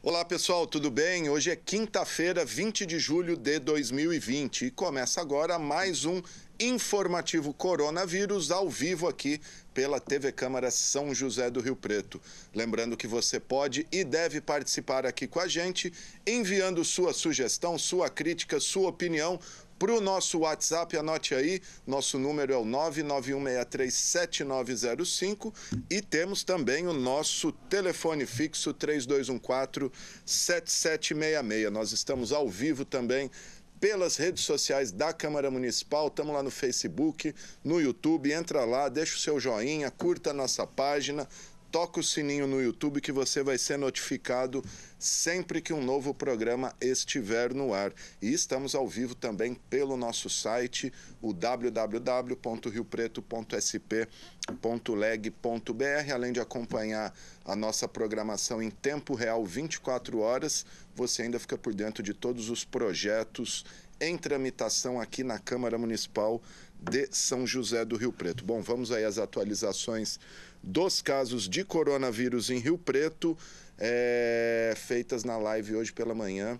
Olá pessoal, tudo bem? Hoje é quinta-feira, 20 de julho de 2020 e começa agora mais um informativo coronavírus ao vivo aqui pela TV Câmara São José do Rio Preto. Lembrando que você pode e deve participar aqui com a gente, enviando sua sugestão, sua crítica, sua opinião para o nosso WhatsApp. Anote aí, nosso número é o 991637905 e temos também o nosso telefone fixo 3214-7766. Nós estamos ao vivo também pelas redes sociais da Câmara Municipal, estamos lá no Facebook, no YouTube, entra lá, deixa o seu joinha, curta a nossa página, toca o sininho no YouTube que você vai ser notificado sempre que um novo programa estiver no ar. E estamos ao vivo também pelo nosso site, o www.riopreto.sp.leg.br. Além de acompanhar a nossa programação em tempo real, 24 horas, você ainda fica por dentro de todos os projetos em tramitação aqui na Câmara Municipal de São José do Rio Preto. Bom, vamos aí às atualizações dos casos de coronavírus em Rio Preto, feitas na live hoje pela manhã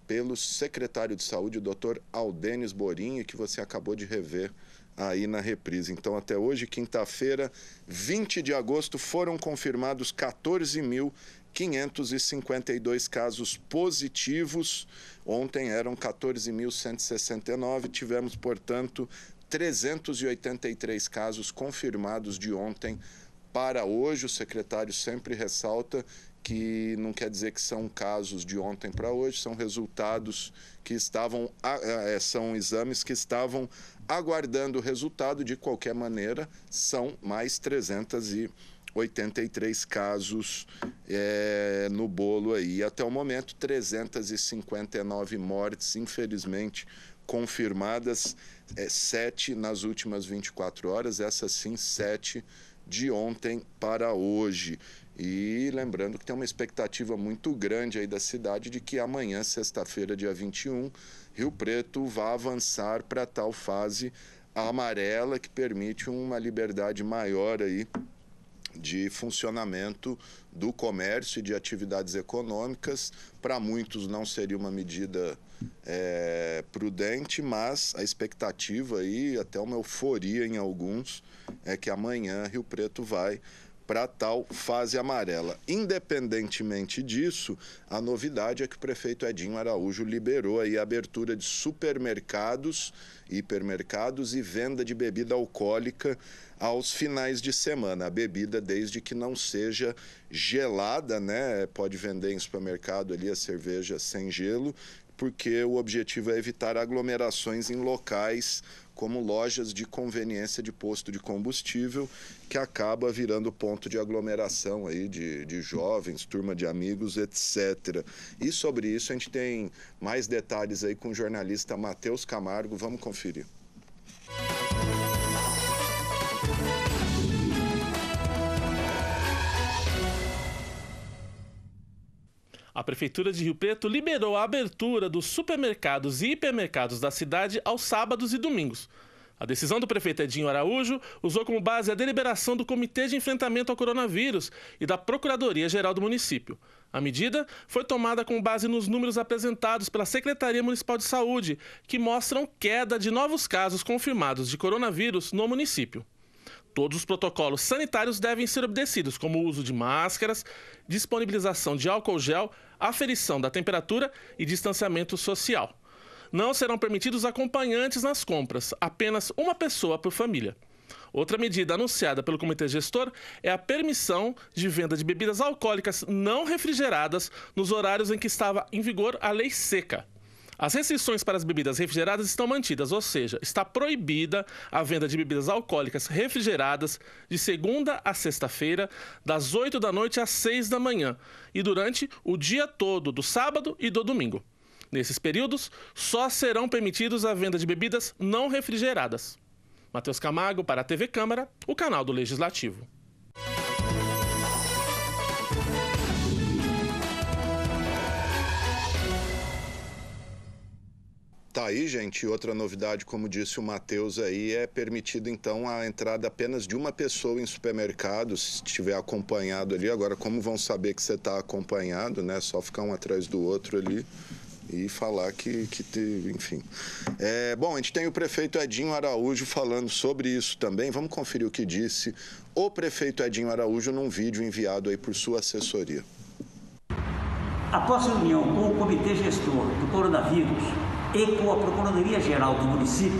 pelo secretário de Saúde, o Dr. Aldênis Borini, que você acabou de rever aí na reprise. Então, até hoje, quinta-feira, 20 de agosto, foram confirmados 14.552 casos positivos. Ontem eram 14.169, tivemos, portanto, 383 casos confirmados de ontem para hoje. O secretário sempre ressalta que não quer dizer que são casos de ontem para hoje, são resultados que estavam, são exames que estavam aguardando o resultado. De qualquer maneira, são mais 383 casos no bolo aí. Até o momento, 359 mortes, infelizmente, confirmadas, 7 nas últimas 24 horas, essas sim, 7 de ontem para hoje. E lembrando que tem uma expectativa muito grande aí da cidade de que amanhã, sexta-feira, dia 21, Rio Preto vai avançar para tal fase amarela que permite uma liberdade maior aí de funcionamento do comércio e de atividades econômicas. Para muitos não seria uma medida prudente, mas a expectativa aí, até uma euforia em alguns, é que amanhã Rio Preto vai para tal fase amarela. Independentemente disso, a novidade é que o prefeito Edinho Araújo liberou aí a abertura de supermercados, hipermercados e venda de bebida alcoólica aos finais de semana. A bebida, desde que não seja gelada, né? Pode vender em supermercado ali a cerveja sem gelo, porque o objetivo é evitar aglomerações em locais como lojas de conveniência de posto de combustível, que acaba virando ponto de aglomeração aí de jovens, turma de amigos, etc. E sobre isso a gente tem mais detalhes aí com o jornalista Matheus Camargo. Vamos conferir. A Prefeitura de Rio Preto liberou a abertura dos supermercados e hipermercados da cidade aos sábados e domingos. A decisão do prefeito Edinho Araújo usou como base a deliberação do Comitê de Enfrentamento ao Coronavírus e da Procuradoria-Geral do município. A medida foi tomada com base nos números apresentados pela Secretaria Municipal de Saúde, que mostram queda de novos casos confirmados de coronavírus no município. Todos os protocolos sanitários devem ser obedecidos, como o uso de máscaras, disponibilização de álcool gel, aferição da temperatura e distanciamento social. Não serão permitidos acompanhantes nas compras, apenas uma pessoa por família. Outra medida anunciada pelo Comitê Gestor é a permissão de venda de bebidas alcoólicas não refrigeradas nos horários em que estava em vigor a lei seca. As restrições para as bebidas refrigeradas estão mantidas, ou seja, está proibida a venda de bebidas alcoólicas refrigeradas de segunda a sexta-feira, das 8 da noite às 6 da manhã e durante o dia todo do sábado e do domingo. Nesses períodos, só serão permitidos a venda de bebidas não refrigeradas. Matheus Camargo para a TV Câmara, o canal do Legislativo. Tá aí, gente. Outra novidade, como disse o Matheus aí, é permitido então a entrada apenas de uma pessoa em supermercado, se estiver acompanhado ali. Agora, como vão saber que você está acompanhado, né? Só ficar um atrás do outro ali e falar enfim. Bom, a gente tem o prefeito Edinho Araújo falando sobre isso também. Vamos conferir o que disse o prefeito Edinho Araújo num vídeo enviado aí por sua assessoria. Após reunião com o Comitê Gestor do Coronavírus e com a Procuradoria-Geral do município,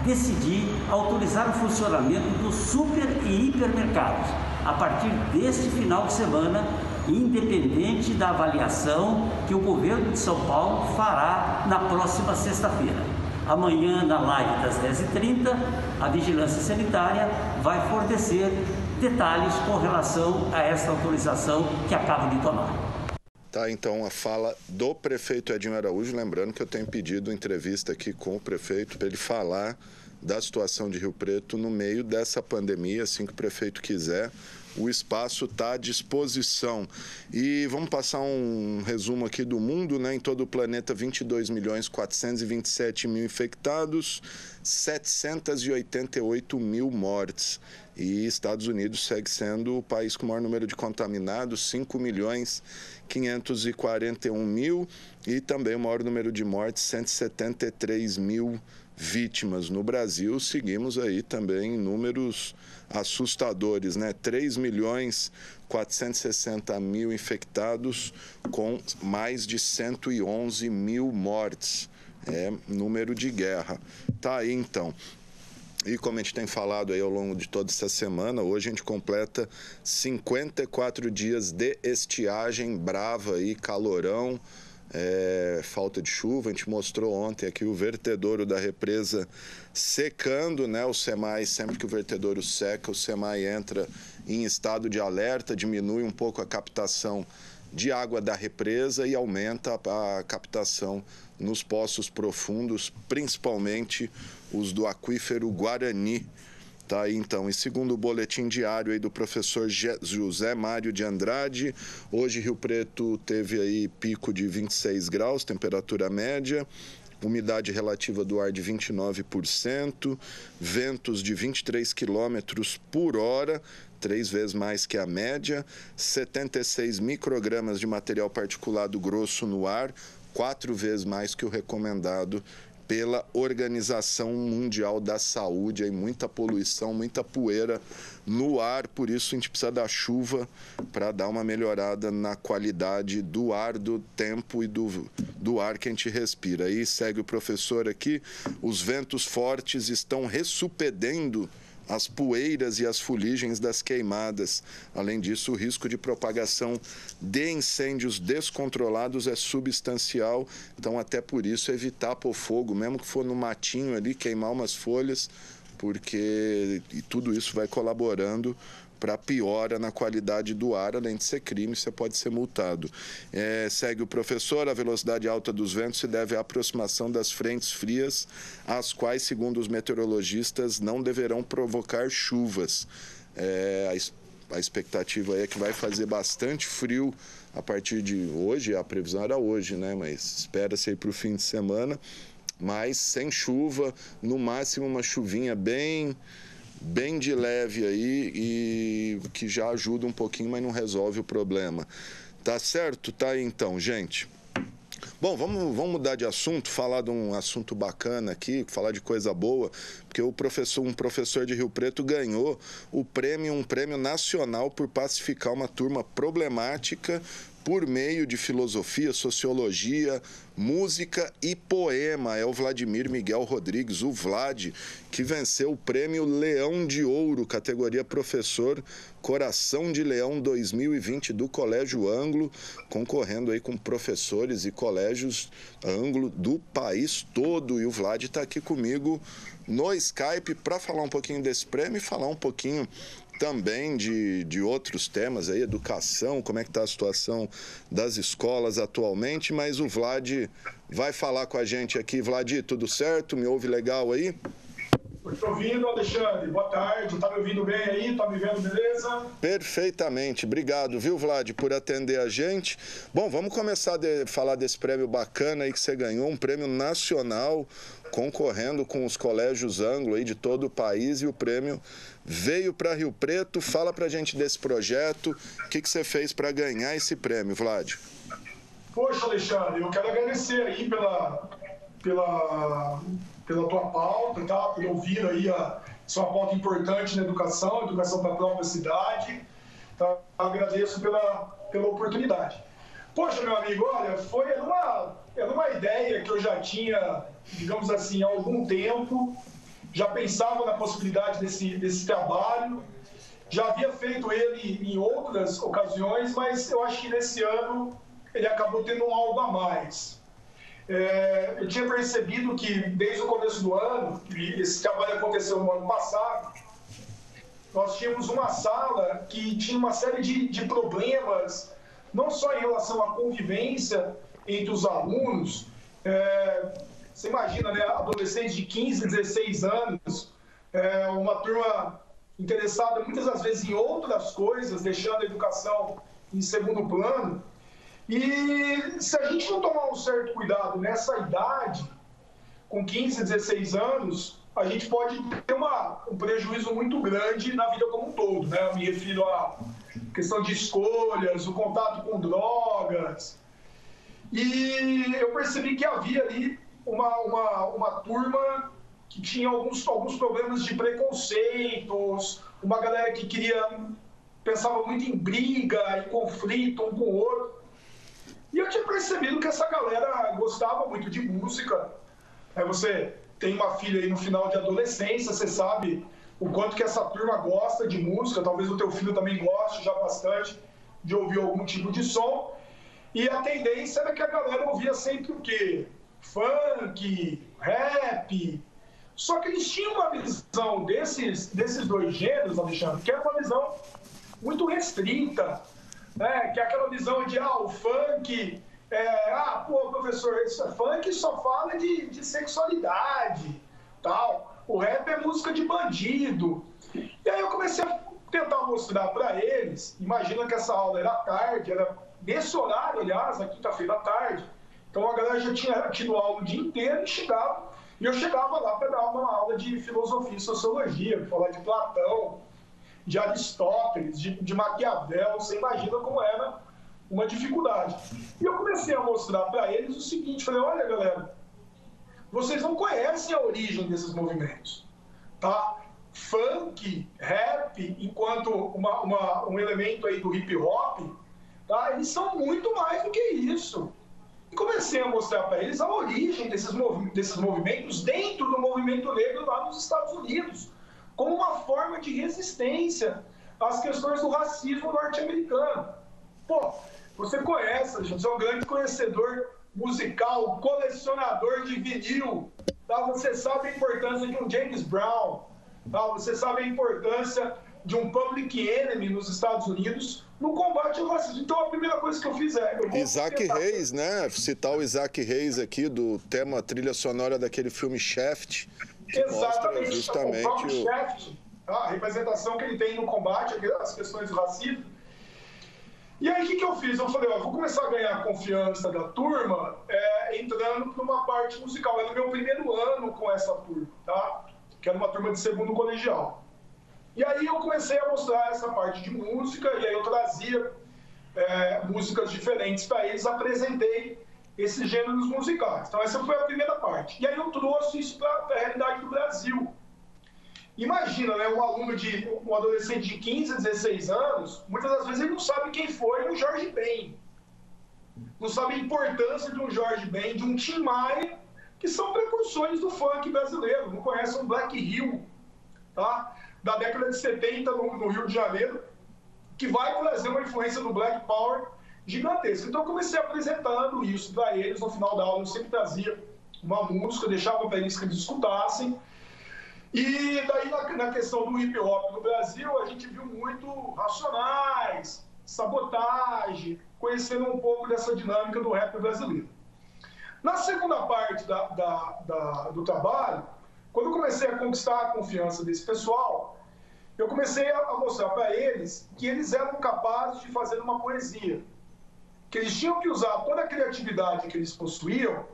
decidi autorizar o funcionamento dos super e hipermercados a partir deste final de semana, independente da avaliação que o governo de São Paulo fará na próxima sexta-feira. Amanhã, na live das 10h30, a Vigilância Sanitária vai fornecer detalhes com relação a esta autorização que acabo de tomar. Tá, então a fala do prefeito Edinho Araújo, lembrando que eu tenho pedido entrevista aqui com o prefeito para ele falar da situação de Rio Preto no meio dessa pandemia, assim que o prefeito quiser. O espaço está à disposição. E vamos passar um resumo aqui do mundo, né? Em todo o planeta, 22.427.000 infectados, 788.000 mortes. E Estados Unidos segue sendo o país com o maior número de contaminados, 5.541.000, e também o maior número de mortes, 173.000 vítimas. No Brasil, seguimos aí também números assustadores, né? 3.460.000 infectados com mais de 111.000 mortes. É número de guerra. Tá aí, então. E como a gente tem falado aí ao longo de toda essa semana, hoje a gente completa 54 dias de estiagem brava aí, calorão, falta de chuva. A gente mostrou ontem aqui o vertedouro da represa secando, né? O SEMAI, sempre que o vertedouro seca, o SEMAI entra em estado de alerta, diminui um pouco a captação de água da represa e aumenta a captação nos poços profundos, principalmente os do aquífero Guarani. Tá aí, então, e segundo o boletim diário aí do professor José Mário de Andrade, hoje Rio Preto teve aí pico de 26 graus, temperatura média, umidade relativa do ar de 29%, ventos de 23 quilômetros por hora, 3 vezes mais que a média, 76 microgramas de material particulado grosso no ar, 4 vezes mais que o recomendado pela Organização Mundial da Saúde. Aí muita poluição, muita poeira no ar, por isso a gente precisa da chuva para dar uma melhorada na qualidade do ar, do tempo e do ar que a gente respira. Aí segue o professor aqui, os ventos fortes estão ressupedendo as poeiras e as fuligens das queimadas. Além disso, o risco de propagação de incêndios descontrolados é substancial, então até por isso evitar pôr fogo, mesmo que for no matinho ali, queimar umas folhas, porque tudo isso vai colaborando para piora na qualidade do ar. Além de ser crime, você pode ser multado. Segue o professor, a velocidade alta dos ventos se deve à aproximação das frentes frias, as quais, segundo os meteorologistas, não deverão provocar chuvas. A expectativa é que vai fazer bastante frio a partir de hoje, a previsão era hoje, né? Mas espera-se aí para o fim de semana, mas sem chuva, no máximo uma chuvinha bem de leve aí, e que já ajuda um pouquinho, mas não resolve o problema. Tá certo? Tá aí então, gente. Bom, vamos mudar de assunto, falar de um assunto bacana aqui, falar de coisa boa, porque um professor de Rio Preto ganhou um prêmio nacional por pacificar uma turma problemática por meio de filosofia, sociologia, música e poema. É o Vladimir Miguel Rodrigues, o Vlad, que venceu o prêmio Leão de Ouro, categoria Professor Coração de Leão 2020 do Colégio Anglo, concorrendo aí com professores e colégios Anglo do país todo. E o Vlad está aqui comigo no Skype para falar um pouquinho desse prêmio e falar um pouquinho também de outros temas aí, educação, como é que está a situação das escolas atualmente, mas o Vlad vai falar com a gente aqui. Vlad, tudo certo? Me ouve legal aí? Estou ouvindo, Alexandre. Boa tarde. Tá me ouvindo bem aí? Tá me vendo, beleza? Perfeitamente. Obrigado, viu, Vlad, por atender a gente. Bom, vamos começar a falar desse prêmio bacana aí que você ganhou, um prêmio nacional, concorrendo com os colégios anglo aí de todo o país, e o prêmio veio para Rio Preto. Fala pra gente desse projeto, o que você fez para ganhar esse prêmio, Vlad? Poxa, Alexandre, eu quero agradecer aí pela tua pauta, tá? Por ouvir aí essa é uma pauta importante na educação para a própria cidade. Tá? Agradeço pela oportunidade. Poxa, meu amigo, olha, era uma ideia que eu já tinha, digamos assim, há algum tempo, já pensava na possibilidade desse trabalho, já havia feito ele em outras ocasiões, mas eu acho que nesse ano ele acabou tendo um algo a mais. Eu tinha percebido que desde o começo do ano, e esse trabalho aconteceu no ano passado, nós tínhamos uma sala que tinha uma série de problemas, não só em relação à convivência entre os alunos. Você imagina, né, adolescentes de 15, 16 anos, uma turma interessada muitas das vezes em outras coisas, deixando a educação em segundo plano. E se a gente não tomar um certo cuidado nessa idade, com 15, 16 anos, a gente pode ter um prejuízo muito grande na vida como um todo, né? Eu me refiro à questão de escolhas, o contato com drogas. E eu percebi que havia ali uma turma que tinha alguns problemas de preconceitos, uma galera que pensava muito em briga, em conflito um com o outro. E eu tinha percebido que essa galera gostava muito de música. Você tem uma filha aí no final de adolescência, você sabe o quanto que essa turma gosta de música. Talvez o teu filho também goste já bastante de ouvir algum tipo de som. E a tendência era que a galera ouvia sempre o quê? Funk, rap. Só que eles tinham uma visão desses dois gêneros, Alexandre, que era uma visão muito restrita. Que é aquela visão de, o funk, professor, isso é funk, só fala de sexualidade, tal. O rap é música de bandido. E aí eu comecei a tentar mostrar para eles, imagina que essa aula era à tarde, era nesse horário, aliás, na quinta-feira à tarde. Então a galera já tinha tido aula o dia inteiro e eu chegava lá para dar uma aula de filosofia e sociologia, falar de Platão, de Aristóteles, de Maquiavel. Você imagina como era uma dificuldade. E eu comecei a mostrar para eles o seguinte, falei, olha galera, vocês não conhecem a origem desses movimentos, tá? Funk, rap, enquanto um elemento aí do hip hop, tá? Eles são muito mais do que isso. E comecei a mostrar para eles a origem desses movimentos dentro do movimento negro lá nos Estados Unidos, como uma forma de resistência às questões do racismo norte-americano. Você conhece, gente, você é um grande conhecedor musical, colecionador de vinil, tá? Você sabe a importância de um James Brown, tá? Você sabe a importância de um Public Enemy nos Estados Unidos no combate ao racismo. Então a primeira coisa que eu fiz Isaac Reis, né? Citar o Isaac Reis aqui, do tema trilha sonora daquele filme Shaft, que mostra justamente o Shaft, a representação que ele tem no combate às questões do racismo. E aí, o que eu fiz? Eu falei, vou começar a ganhar a confiança da turma entrando numa parte musical. Era o meu primeiro ano com essa turma, tá? Que era uma turma de segundo colegial. E aí eu comecei a mostrar essa parte de música, e aí eu trazia músicas diferentes para eles, apresentei esses gêneros musicais. Então essa foi a primeira parte. E aí eu trouxe isso para a realidade do Brasil. Imagina, né, um adolescente de 15, 16 anos, muitas das vezes ele não sabe quem foi o Jorge Ben. Não sabe a importância de um Jorge Ben, de um Tim Maia, que são precursores do funk brasileiro. Não conhecem um Black Hill, tá? Da década de 70 no Rio de Janeiro, que vai trazer uma influência do Black Power gigantesca. Então eu comecei apresentando isso para eles. No final da aula eu sempre trazia uma música, deixava para eles que eles escutassem. E daí na questão do hip hop no Brasil, a gente viu muito Racionais, Sabotagem, conhecendo um pouco dessa dinâmica do rap brasileiro. Na segunda parte do trabalho, Quando eu comecei a conquistar a confiança desse pessoal, eu comecei a mostrar para eles que eles eram capazes de fazer uma poesia, que eles tinham que usar toda a criatividade que eles possuíam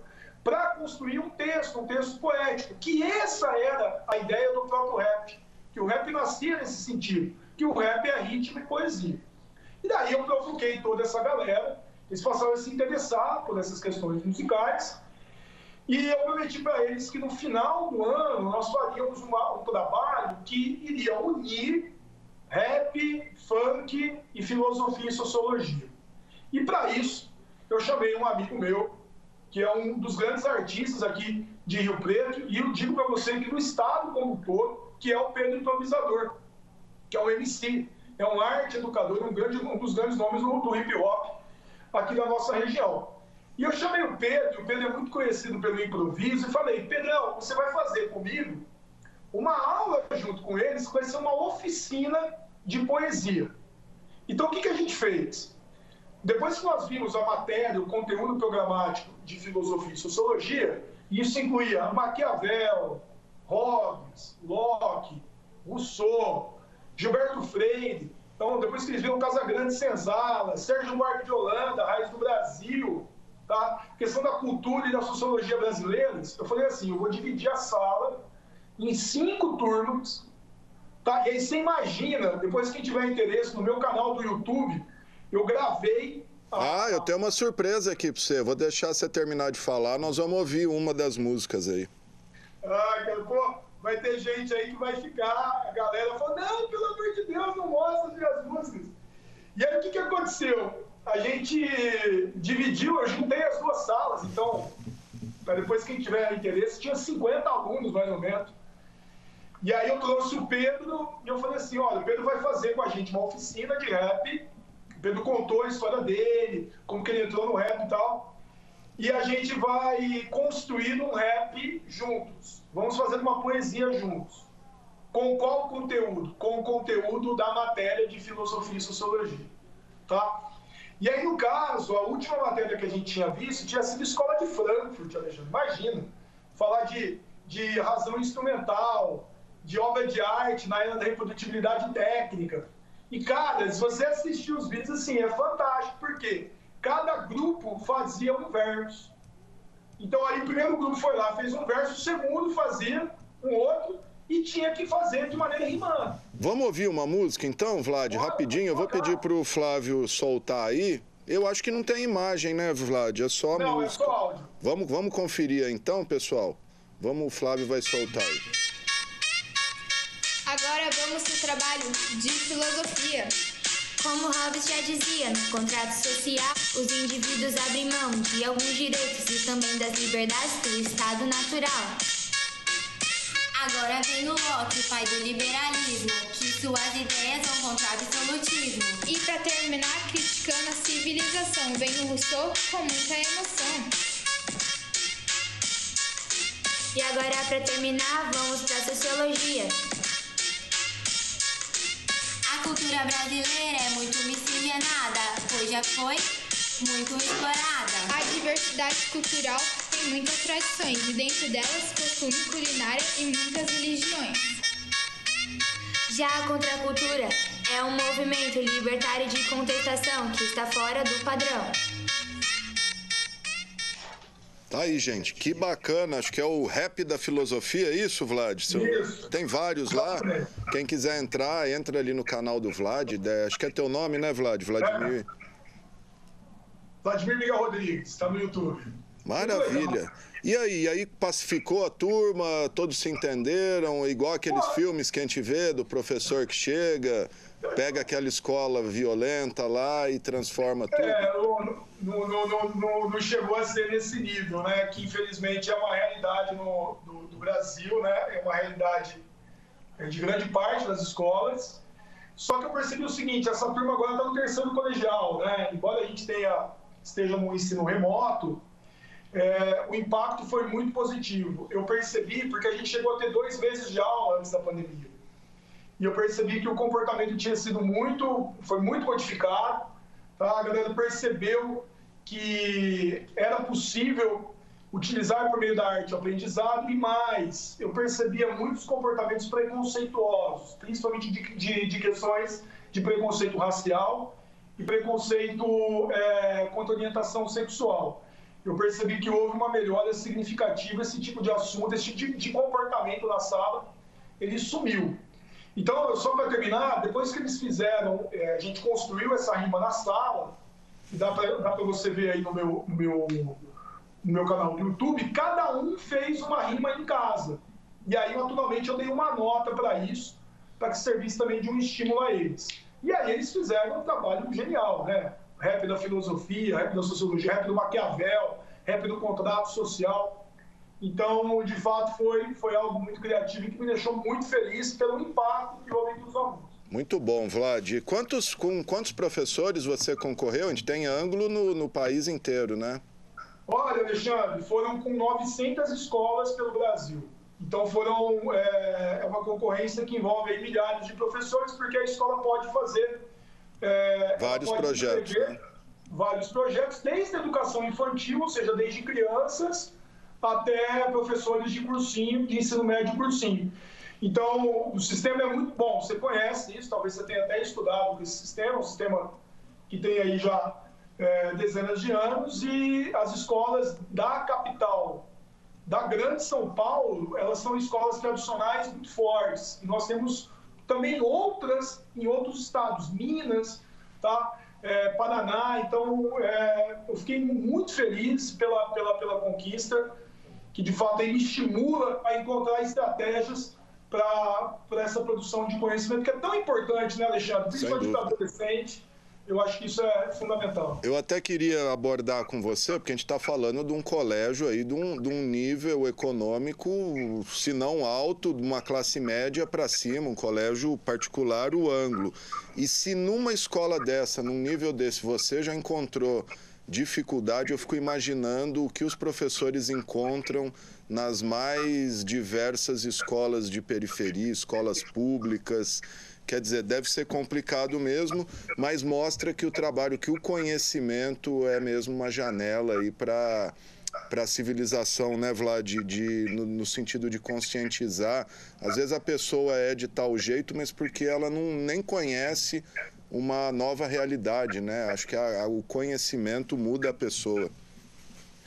para construir um texto poético, que essa era a ideia do próprio rap, que o rap nascia nesse sentido, que o rap é ritmo e poesia. E daí eu provoquei toda essa galera, eles passaram a se interessar por essas questões musicais, e eu prometi para eles que no final do ano nós faríamos um trabalho que iria unir rap, funk e filosofia e sociologia. E para isso eu chamei um amigo meu, que é um dos grandes artistas aqui de Rio Preto, e eu digo para você que no estado como um todo, que é o Pedro Improvisador, que é um MC, é um arte educador, um dos grandes nomes do hip hop aqui da nossa região. E eu chamei o Pedro é muito conhecido pelo improviso, e falei, Pedrão, você vai fazer comigo uma aula junto com eles, que vai ser uma oficina de poesia. Então o que a gente fez? Depois que nós vimos a matéria, o conteúdo programático de filosofia e sociologia, isso incluía Maquiavel, Hobbes, Locke, Rousseau, Gilberto Freire. Então, depois que eles viram Casagrande Senzala, Sérgio Buarque de Holanda, Raiz do Brasil, tá? Questão da cultura e da sociologia brasileiras, eu falei assim, eu vou dividir a sala em 5 turmas, tá? E aí você imagina, depois quem tiver interesse no meu canal do YouTube, eu gravei... eu tenho uma surpresa aqui para você. Vou deixar você terminar de falar. Nós vamos ouvir uma das músicas aí. Cara, pô, vai ter gente aí que vai ficar... A galera falou, não, pelo amor de Deus, não mostra as minhas músicas. E aí, o que aconteceu? A gente dividiu, eu juntei as 2 salas. Então, para depois quem tiver interesse, tinha 50 alunos, mais ou menos. E aí eu trouxe o Pedro e eu falei assim, olha, o Pedro vai fazer com a gente uma oficina de rap. O Pedro contou a história dele, como que ele entrou no rap e tal. E a gente vai construir um rap juntos. Vamos fazer uma poesia juntos. Com qual conteúdo? Com o conteúdo da matéria de filosofia e sociologia. Tá? E aí, no caso, a última matéria que a gente tinha visto tinha sido Escola de Frankfurt, Alexandre. Imagina, falar de razão instrumental, de obra de arte na era da reprodutibilidade técnica. E, cara, se você assistir os vídeos, assim, é fantástico, porque cada grupo fazia um verso. Então, aí o primeiro grupo foi lá, fez um verso, o segundo fazia um outro e tinha que fazer de maneira rimando. Vamos ouvir uma música, então, Vlad? Rapidinho, eu vou pedir para o Flávio soltar aí. Eu acho que não tem imagem, né, Vlad? É só música. Não, é só áudio. Vamos conferir, então, pessoal? Vamos, o Flávio vai soltar aí. Agora vamos para o trabalho de filosofia. Como Hobbes já dizia, no contrato social, os indivíduos abrem mão de alguns direitos e também das liberdades do Estado natural. Agora vem o Locke, pai do liberalismo, que suas ideias vão contra o absolutismo. E para terminar, criticando a civilização, vem o Rousseau com muita emoção. E agora, para terminar, vamos para a sociologia. A cultura brasileira é muito miscigenada, pois já foi muito explorada. A diversidade cultural tem muitas tradições, e dentro delas, costume, culinária e muitas religiões. Já a contracultura é um movimento libertário de contestação que está fora do padrão. Tá aí, gente. Que bacana. Acho que é o rap da filosofia, é isso, Vlad? Isso. Tem vários lá. Quem quiser entrar, entra ali no canal do Vlad. Acho que é teu nome, né, Vlad? Vladimir. Vladimir Miguel Rodrigues, está no YouTube. Maravilha. E aí pacificou a turma, todos se entenderam, igual aqueles filmes que a gente vê do professor que chega, pega aquela escola violenta lá e transforma tudo. Não chegou a ser nesse nível, né? Que infelizmente é uma realidade do Brasil, né? É uma realidade de grande parte das escolas. Só que eu percebi o seguinte, essa turma agora está no 3º colegial, né? Embora a gente esteja no ensino remoto, o impacto foi muito positivo. Eu percebi, porque a gente chegou a ter 2 meses de aula antes da pandemia. E eu percebi que o comportamento tinha sido foi muito modificado. Tá? A galera percebeu que era possível utilizar por meio da arte o aprendizado e mais. Eu percebia muitos comportamentos preconceituosos, principalmente de questões de preconceito racial e preconceito contra orientação sexual. Eu percebi que houve uma melhora significativa, esse tipo de assunto, esse tipo de comportamento na sala, ele sumiu. Então, só para terminar, depois que eles fizeram, a gente construiu essa rima na sala, e dá para você ver aí no meu canal do YouTube, cada um fez uma rima em casa. E aí, naturalmente, eu dei uma nota para isso, para que servisse também de um estímulo a eles. E aí eles fizeram um trabalho genial, né? Rap da filosofia, rap da sociologia, rap do Maquiavel, rap do contrato social. Então, de fato, foi algo muito criativo e que me deixou muito feliz pelo impacto que houve dos alunos. Muito bom, Vlad. Com quantos professores você concorreu? A gente tem ângulo no país inteiro, né? Olha, Alexandre, foram com 900 escolas pelo Brasil. Então, é uma concorrência que envolve aí milhares de professores, porque a escola pode fazer... vários projetos, né? Vários projetos, desde a educação infantil, ou seja, desde crianças até professores de cursinho, de ensino médio e cursinho. Então, o sistema é muito bom, você conhece isso, talvez você tenha até estudado esse sistema, um sistema que tem aí já dezenas de anos, e as escolas da capital, da grande São Paulo, elas são escolas tradicionais muito fortes. E nós temos também outras em outros estados, Minas, tá? Paraná. Então, eu fiquei muito feliz pela conquista, que de fato aí me estimula a encontrar estratégias para essa produção de conhecimento, que é tão importante, né, Alexandre? Principalmente para adolescente. Eu acho que isso é fundamental. Eu até queria abordar com você, porque a gente está falando de um colégio aí, de um nível econômico, se não alto, de uma classe média para cima, um colégio particular, o Anglo. E se numa escola dessa, num nível desse, você já encontrou dificuldade, eu fico imaginando o que os professores encontram nas mais diversas escolas de periferia, escolas públicas. Quer dizer, deve ser complicado mesmo, mas mostra que o trabalho, que o conhecimento é mesmo uma janela aí para a civilização, né, Vlad? No sentido de conscientizar. Às vezes a pessoa é de tal jeito, mas porque ela nem conhece uma nova realidade, né? Acho que o conhecimento muda a pessoa.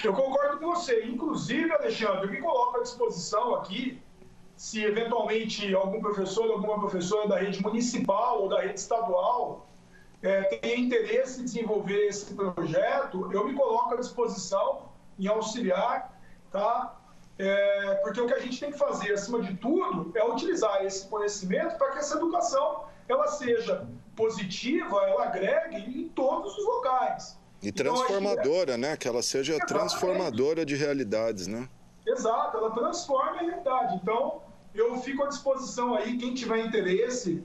Eu concordo com você. Inclusive, Alexandre, eu me coloco à disposição aqui, se eventualmente algum professor ou alguma professora da rede municipal ou da rede estadual tem interesse em desenvolver esse projeto, eu me coloco à disposição em auxiliar, tá? Porque o que a gente tem que fazer, acima de tudo, é utilizar esse conhecimento para que essa educação ela seja positiva, ela agregue em todos os locais. E transformadora, né? Que ela seja transformadora de realidades, né? Exato, ela transforma a realidade. Então, eu fico à disposição aí, quem tiver interesse,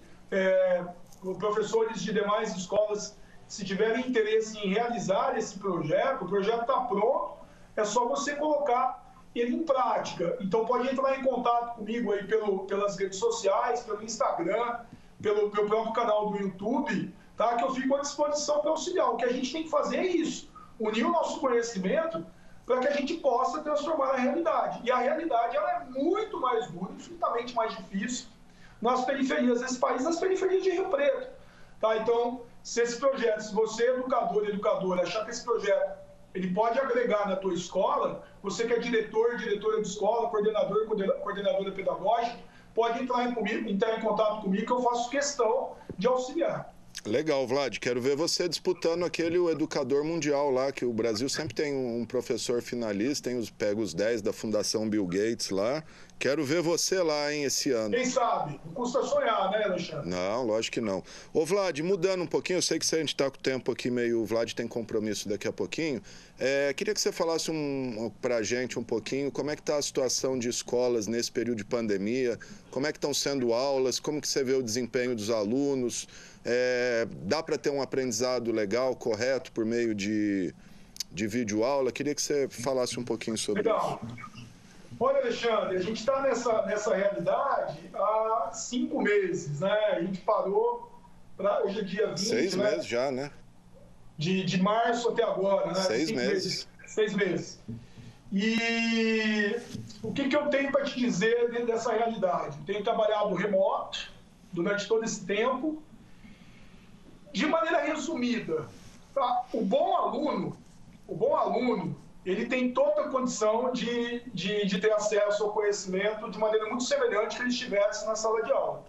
professores de demais escolas, se tiverem interesse em realizar esse projeto, o projeto está pronto, é só você colocar ele em prática. Então, pode entrar em contato comigo aí pelas redes sociais, pelo Instagram, pelo meu próprio canal do YouTube, tá? Que eu fico à disposição para auxiliar. O que a gente tem que fazer é isso, unir o nosso conhecimento para que a gente possa transformar a realidade. E a realidade ela é muito mais dura, infinitamente mais difícil nas periferias desse país, nas periferias de Rio Preto. Tá? Então, se esse projeto, se você, educador e educadora, achar que esse projeto ele pode agregar na tua escola, você que é diretor, diretora de escola, coordenador, coordenadora pedagógica, pode entrar em contato comigo, que eu faço questão de auxiliar. Legal, Vlad. Quero ver você disputando o educador mundial lá, que o Brasil sempre tem um professor finalista, pega os 10 da Fundação Bill Gates lá. Quero ver você lá, hein, esse ano. Quem sabe? Não custa sonhar, né, Alexandre? Não, lógico que não. Ô, Vlad, mudando um pouquinho, eu sei que a gente está com o tempo aqui meio... O Vlad tem compromisso daqui a pouquinho. Queria que você falasse pra gente um pouquinho como é que está a situação de escolas nesse período de pandemia, como é que estão sendo aulas, como que você vê o desempenho dos alunos, dá para ter um aprendizado legal, correto, por meio de videoaula? Queria que você falasse um pouquinho sobre isso. Olha, Alexandre, a gente está nessa realidade há 5 meses, né? A gente parou, hoje é dia 20, 6 meses já, né? De março até agora, né? 6 meses. 6 meses. E o que eu tenho para te dizer dentro dessa realidade? Eu tenho trabalhado remoto durante todo esse tempo. De maneira resumida, tá? O bom aluno, ele tem toda a condição de ter acesso ao conhecimento de maneira muito semelhante que ele estivesse na sala de aula.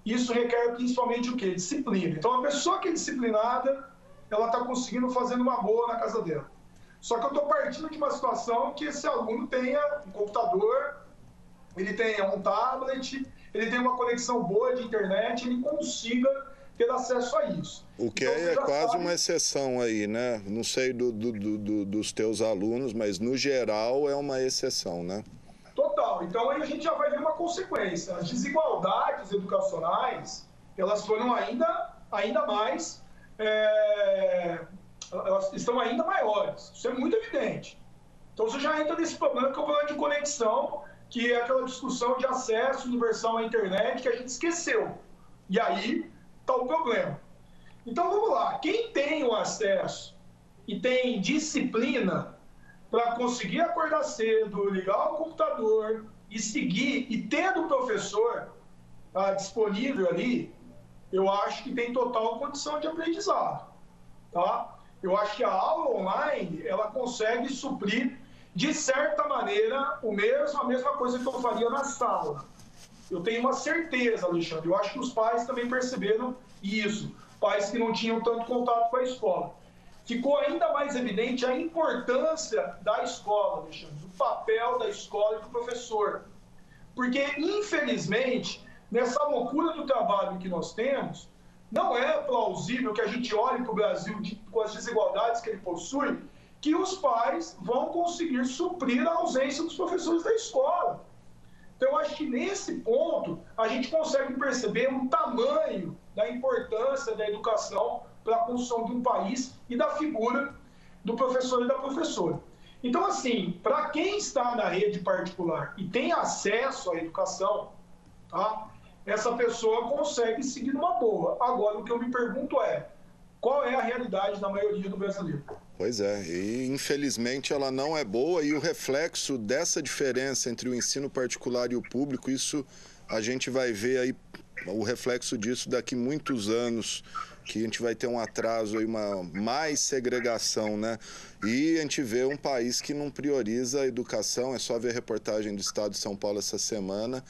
Isso requer principalmente o quê? Disciplina. Então, a pessoa que é disciplinada, ela está conseguindo fazer uma boa na casa dela. Só que eu estou partindo de uma situação que esse aluno tenha um computador, ele tenha um tablet, ele tenha uma conexão boa de internet, ele consiga ter acesso a isso. O que então, é quase uma exceção aí, né? Não sei dos teus alunos, mas no geral é uma exceção, né? Total. Então aí a gente já vai ver uma consequência. As desigualdades educacionais, elas foram ainda mais, elas estão ainda maiores. Isso é muito evidente. Então você já entra nesse problema que é o problema de conexão, que é aquela discussão de acesso universal à internet que a gente esqueceu. E aí está o problema. Então vamos lá, quem tem o acesso e tem disciplina para conseguir acordar cedo, ligar o computador e seguir, e tendo o professor disponível ali, eu acho que tem total condição de aprendizado. Tá? Eu acho que a aula online, ela consegue suprir, de certa maneira, a mesma coisa que eu faria na sala. Eu tenho uma certeza, Alexandre, eu acho que os pais também perceberam isso, pais que não tinham tanto contato com a escola. Ficou ainda mais evidente a importância da escola, Alexandre, do papel da escola e do professor. Porque, infelizmente, nessa loucura do trabalho que nós temos, não é plausível que a gente olhe para o Brasil com as desigualdades que ele possui, que os pais vão conseguir suprir a ausência dos professores da escola. Então, eu acho que nesse ponto a gente consegue perceber o tamanho da importância da educação para a construção de um país e da figura do professor e da professora. Então, assim, para quem está na rede particular e tem acesso à educação, tá? Essa pessoa consegue seguir numa boa. Agora, o que eu me pergunto é, qual é a realidade da maioria do brasileiro? Pois é, e infelizmente ela não é boa, e o reflexo dessa diferença entre o ensino particular e o público, isso a gente vai ver aí, o reflexo disso daqui muitos anos, que a gente vai ter um atraso aí, mais segregação, né? E a gente vê um país que não prioriza a educação, é só ver a reportagem do Estado de São Paulo essa semana,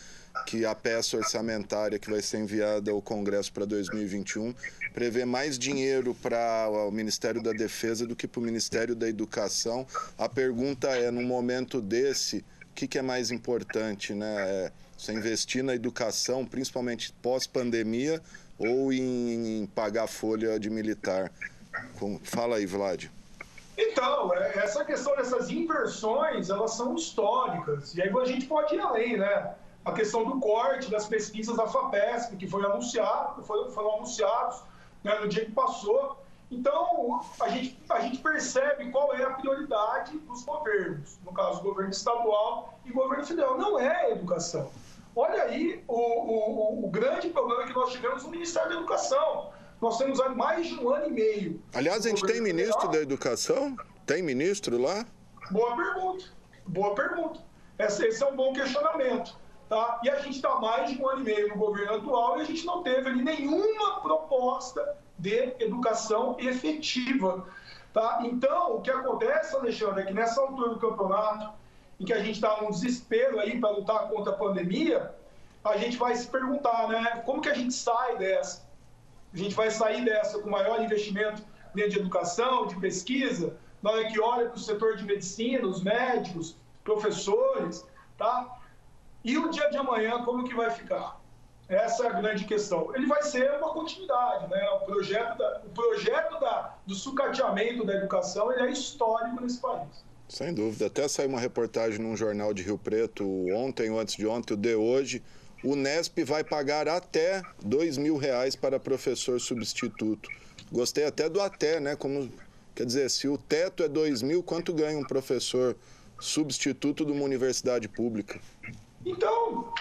que a peça orçamentária que vai ser enviada ao Congresso para 2021 prevê mais dinheiro para o Ministério da Defesa do que para o Ministério da Educação. A pergunta é, num momento desse, o que é mais importante, né? Você investir na educação, principalmente pós-pandemia, ou em pagar folha de militar? Fala aí, Vlad. Então, essa questão dessas inversões, elas são históricas. E aí a gente pode ir além, né? A questão do corte das pesquisas da FAPESP, que foram anunciados, né, no dia que passou. Então, a gente percebe qual é a prioridade dos governos, no caso, o governo estadual e o governo federal. Não é a educação. Olha aí o grande problema que nós tivemos no Ministério da Educação. Nós temos há mais de 1 ano e meio. Aliás, a gente tem ministro da Educação? Tem ministro lá? Boa pergunta. Boa pergunta. Esse é um bom questionamento. Tá? E a gente está há mais de 1 ano e meio no governo atual e a gente não teve ali nenhuma proposta de educação efetiva. Tá? Então, o que acontece, Alexandre, é que nessa altura do campeonato, em que a gente está num desespero aí para lutar contra a pandemia, a gente vai se perguntar, né, como que a gente sai dessa? A gente vai sair dessa com maior investimento dentro de educação, de pesquisa, na hora que olha para o setor de medicina, os médicos, professores, tá? E o dia de amanhã, como que vai ficar? Essa é a grande questão. Ele vai ser uma continuidade, né? O projeto do sucateamento da educação, ele é histórico nesse país. Sem dúvida. Até saiu uma reportagem num jornal de Rio Preto ontem ou antes de ontem, o de hoje. O Unesp vai pagar até R$2.000 para professor substituto. Gostei até do até, né? Como, quer dizer, se o teto é 2.000, quanto ganha um professor substituto de uma universidade pública? Então,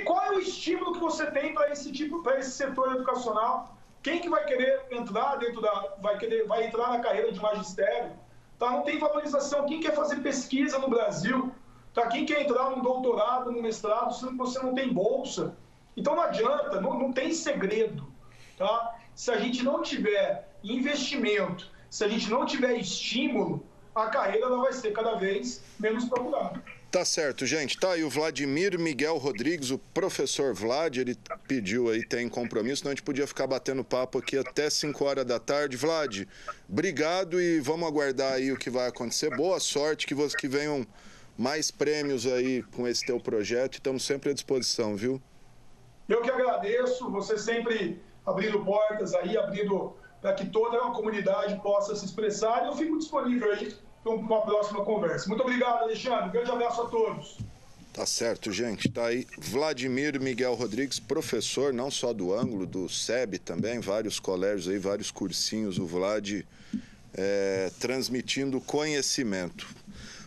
qual é o estímulo que você tem para esse setor educacional? Quem que vai querer entrar vai entrar na carreira de magistério? tá? Não tem valorização. Quem quer fazer pesquisa no Brasil, tá? Quem quer entrar num doutorado, num mestrado, se você não tem bolsa? Então não adianta, não tem segredo, tá? Se a gente não tiver investimento, se a gente não tiver estímulo, a carreira ela vai ser cada vez menos procurada. Tá certo, gente. Tá aí o Vladimir Miguel Rodrigues, o professor Vlad, ele pediu aí, tem compromisso, senão a gente podia ficar batendo papo aqui até 5 horas da tarde. Vlad, obrigado e vamos aguardar aí o que vai acontecer. Boa sorte, que venham mais prêmios aí com esse teu projeto e estamos sempre à disposição, viu? Eu que agradeço, você sempre abrindo portas aí, abrindo para que toda a comunidade possa se expressar e eu fico disponível aí para uma próxima conversa. Muito obrigado, Alexandre. Um grande abraço a todos. Tá certo, gente. Tá aí Vladimir Miguel Rodrigues, professor não só do ângulo, do SEB também, vários colégios aí, vários cursinhos, o Vlad transmitindo conhecimento.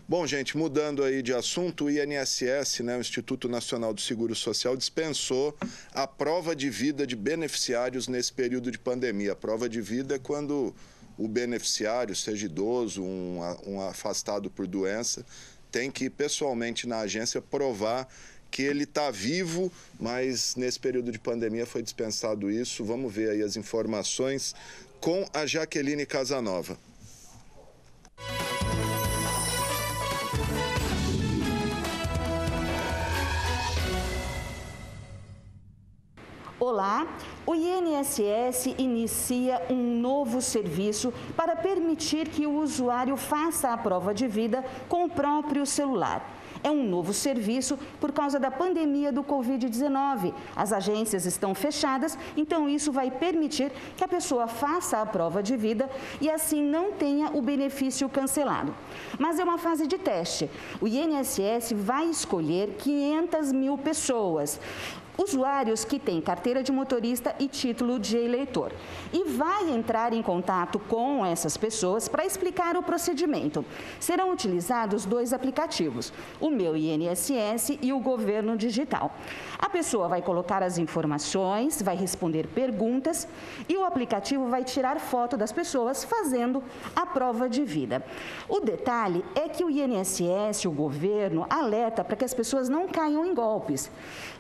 Bom, gente, mudando aí de assunto, o INSS, né, o Instituto Nacional do Seguro Social, dispensou a prova de vida de beneficiários nesse período de pandemia. A prova de vida é quando o beneficiário, seja idoso, um afastado por doença, tem que ir pessoalmente na agência provar que ele está vivo, mas nesse período de pandemia foi dispensado isso. Vamos ver aí as informações com a Jaqueline Casanova. Olá, o INSS inicia um novo serviço para permitir que o usuário faça a prova de vida com o próprio celular. É um novo serviço por causa da pandemia do Covid-19. As agências estão fechadas, então isso vai permitir que a pessoa faça a prova de vida e assim não tenha o benefício cancelado. Mas é uma fase de teste. O INSS vai escolher 500 mil pessoas. Usuários que têm carteira de motorista e título de eleitor. E vai entrar em contato com essas pessoas para explicar o procedimento. Serão utilizados 2 aplicativos, o Meu INSS e o Governo Digital. A pessoa vai colocar as informações, vai responder perguntas e o aplicativo vai tirar foto das pessoas fazendo a prova de vida. O detalhe é que o INSS, o governo, alerta para que as pessoas não caiam em golpes.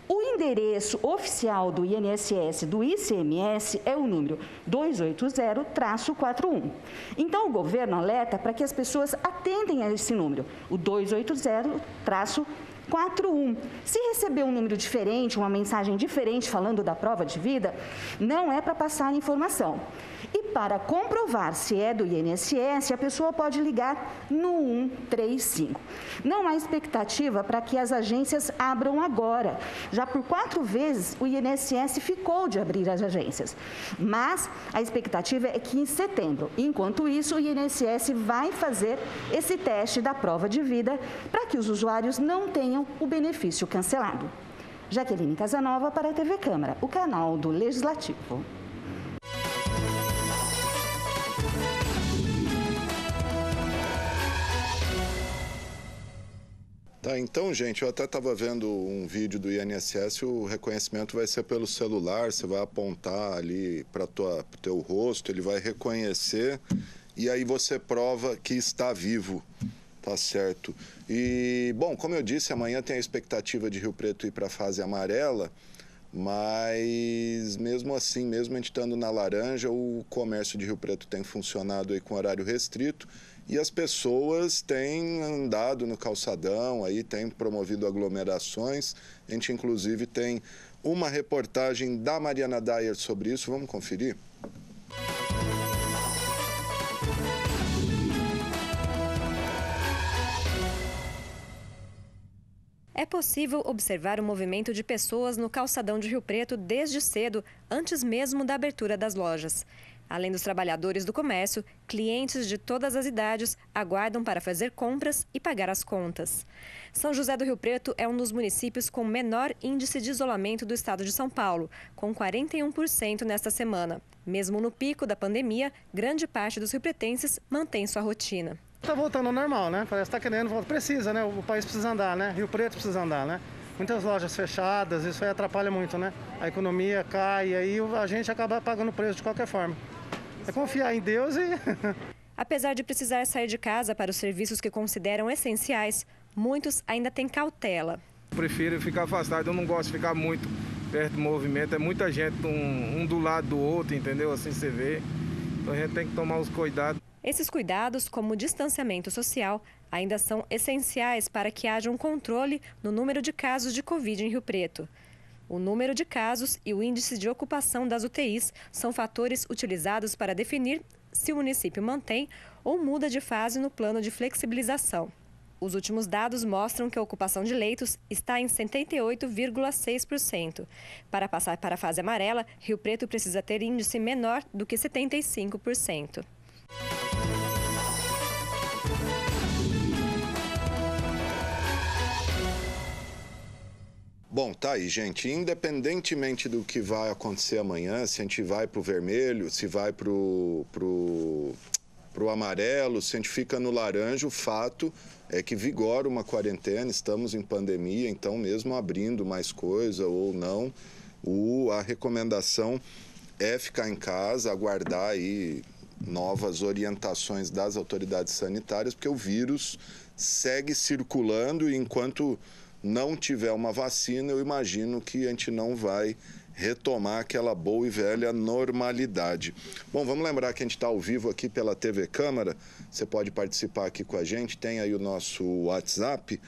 O endereço oficial do INSS do ICMS é o número 280-41. Então, o governo alerta para que as pessoas atentem a esse número, o 280-41. Se receber um número diferente, uma mensagem diferente falando da prova de vida, não é para passar informação. E para comprovar se é do INSS, a pessoa pode ligar no 135. Não há expectativa para que as agências abram agora. Já por 4 vezes o INSS ficou de abrir as agências. Mas a expectativa é que em setembro. Enquanto isso, o INSS vai fazer esse teste da prova de vida para que os usuários não tenham o benefício cancelado. Jaqueline Casanova para a TV Câmara, o canal do Legislativo. Tá, então, gente, eu até estava vendo um vídeo do INSS, o reconhecimento vai ser pelo celular, você vai apontar ali para o teu rosto, ele vai reconhecer e aí você prova que está vivo, tá certo? E, bom, como eu disse, amanhã tem a expectativa de Rio Preto ir para a fase amarela, mas mesmo assim, mesmo a gente estando na laranja, o comércio de Rio Preto tem funcionado aí com horário restrito, e as pessoas têm andado no calçadão, aí têm promovido aglomerações. A gente, inclusive, tem uma reportagem da Mariana Dyer sobre isso. Vamos conferir? É possível observar o movimento de pessoas no calçadão de Rio Preto desde cedo, antes mesmo da abertura das lojas. Além dos trabalhadores do comércio, clientes de todas as idades aguardam para fazer compras e pagar as contas. São José do Rio Preto é um dos municípios com menor índice de isolamento do estado de São Paulo, com 41% nesta semana. Mesmo no pico da pandemia, grande parte dos riopretenses mantém sua rotina. Está voltando ao normal, né? Parece que está querendo voltar. Precisa, né? O país precisa andar, né? Rio Preto precisa andar, né? Muitas lojas fechadas, isso aí atrapalha muito, né? A economia cai e aí a gente acaba pagando o preço de qualquer forma. É confiar em Deus e... Apesar de precisar sair de casa para os serviços que consideram essenciais, muitos ainda têm cautela. Prefiro ficar afastado, eu não gosto de ficar muito perto do movimento, é muita gente um do lado do outro, entendeu? Assim você vê, então a gente tem que tomar os cuidados. Esses cuidados, como o distanciamento social, ainda são essenciais para que haja um controle no número de casos de Covid em Rio Preto. O número de casos e o índice de ocupação das UTIs são fatores utilizados para definir se o município mantém ou muda de fase no plano de flexibilização. Os últimos dados mostram que a ocupação de leitos está em 78,6%. Para passar para a fase amarela, Rio Preto precisa ter índice menor do que 75%. Bom, tá aí, gente. Independentemente do que vai acontecer amanhã, se a gente vai para o vermelho, se vai para o amarelo, se a gente fica no laranja, o fato é que vigora uma quarentena, estamos em pandemia, então mesmo abrindo mais coisa ou não, a recomendação é ficar em casa, aguardar aí novas orientações das autoridades sanitárias, porque o vírus segue circulando e enquanto não tiver uma vacina, eu imagino que a gente não vai retomar aquela boa e velha normalidade. Bom, vamos lembrar que a gente está ao vivo aqui pela TV Câmara, você pode participar aqui com a gente, tem aí o nosso WhatsApp,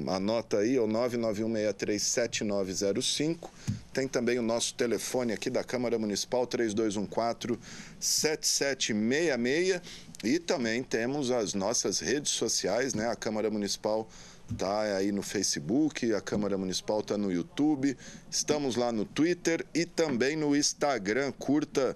anota aí, é o 991637905, tem também o nosso telefone aqui da Câmara Municipal, 3214-7766, e também temos as nossas redes sociais, né? A Câmara Municipal está aí no Facebook, a Câmara Municipal está no YouTube, estamos lá no Twitter e também no Instagram. Curta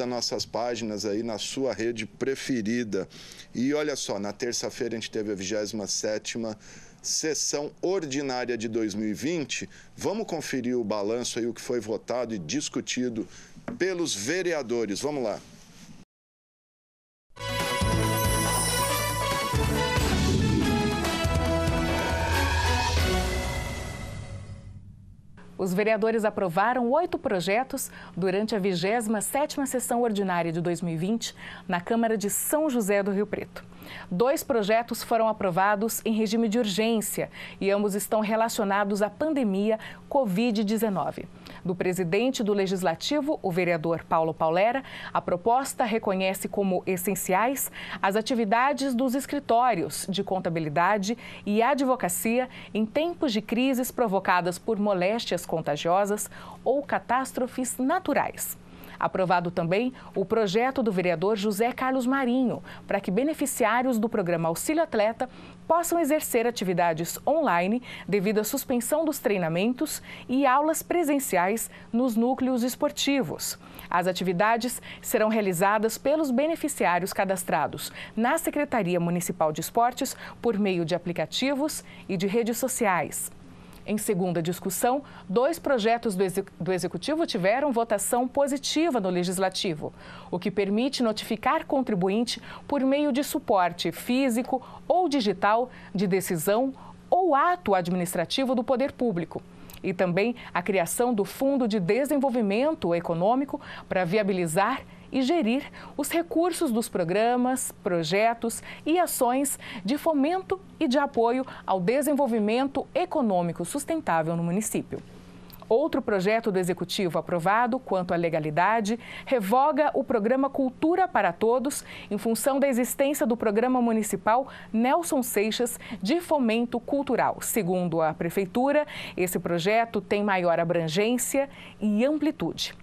nossas páginas aí na sua rede preferida. E olha só, na terça-feira a gente teve a 27ª sessão ordinária de 2020. Vamos conferir o balanço aí, o que foi votado e discutido pelos vereadores. Vamos lá. Os vereadores aprovaram 8 projetos durante a 27ª sessão ordinária de 2020 na Câmara de São José do Rio Preto. 2 projetos foram aprovados em regime de urgência e ambos estão relacionados à pandemia Covid-19. Do presidente do Legislativo, o vereador Paulo Paulera, a proposta reconhece como essenciais as atividades dos escritórios de contabilidade e advocacia em tempos de crises provocadas por moléstias contagiosas ou catástrofes naturais. Aprovado também o projeto do vereador José Carlos Marinho, para que beneficiários do programa Auxílio Atleta possam exercer atividades online devido à suspensão dos treinamentos e aulas presenciais nos núcleos esportivos. As atividades serão realizadas pelos beneficiários cadastrados na Secretaria Municipal de Esportes por meio de aplicativos e de redes sociais. Em segunda discussão, 2 projetos do Executivo tiveram votação positiva no Legislativo, o que permite notificar contribuinte por meio de suporte físico ou digital de decisão ou ato administrativo do Poder Público. E também a criação do Fundo de Desenvolvimento Econômico para viabilizar e gerir os recursos dos programas, projetos e ações de fomento e de apoio ao desenvolvimento econômico sustentável no município. Outro projeto do Executivo aprovado, quanto à legalidade, revoga o programa Cultura para Todos em função da existência do programa municipal Nelson Seixas de Fomento Cultural. Segundo a Prefeitura, esse projeto tem maior abrangência e amplitude.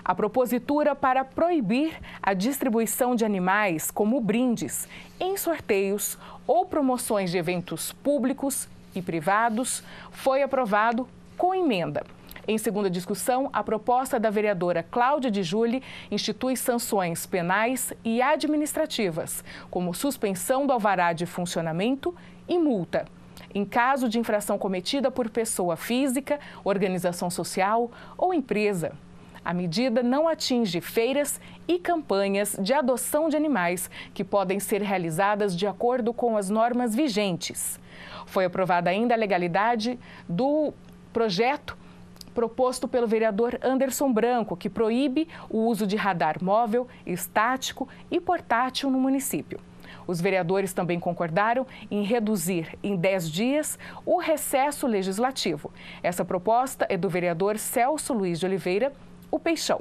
A propositura para proibir a distribuição de animais como brindes em sorteios ou promoções de eventos públicos e privados foi aprovado com emenda. Em segunda discussão, a proposta da vereadora Cláudia de Júli institui sanções penais e administrativas, como suspensão do alvará de funcionamento e multa, em caso de infração cometida por pessoa física, organização social ou empresa. A medida não atinge feiras e campanhas de adoção de animais que podem ser realizadas de acordo com as normas vigentes. Foi aprovada ainda a legalidade do projeto proposto pelo vereador Anderson Branco, que proíbe o uso de radar móvel, estático e portátil no município. Os vereadores também concordaram em reduzir em 10 dias o recesso legislativo. Essa proposta é do vereador Celso Luiz de Oliveira, o Peixão.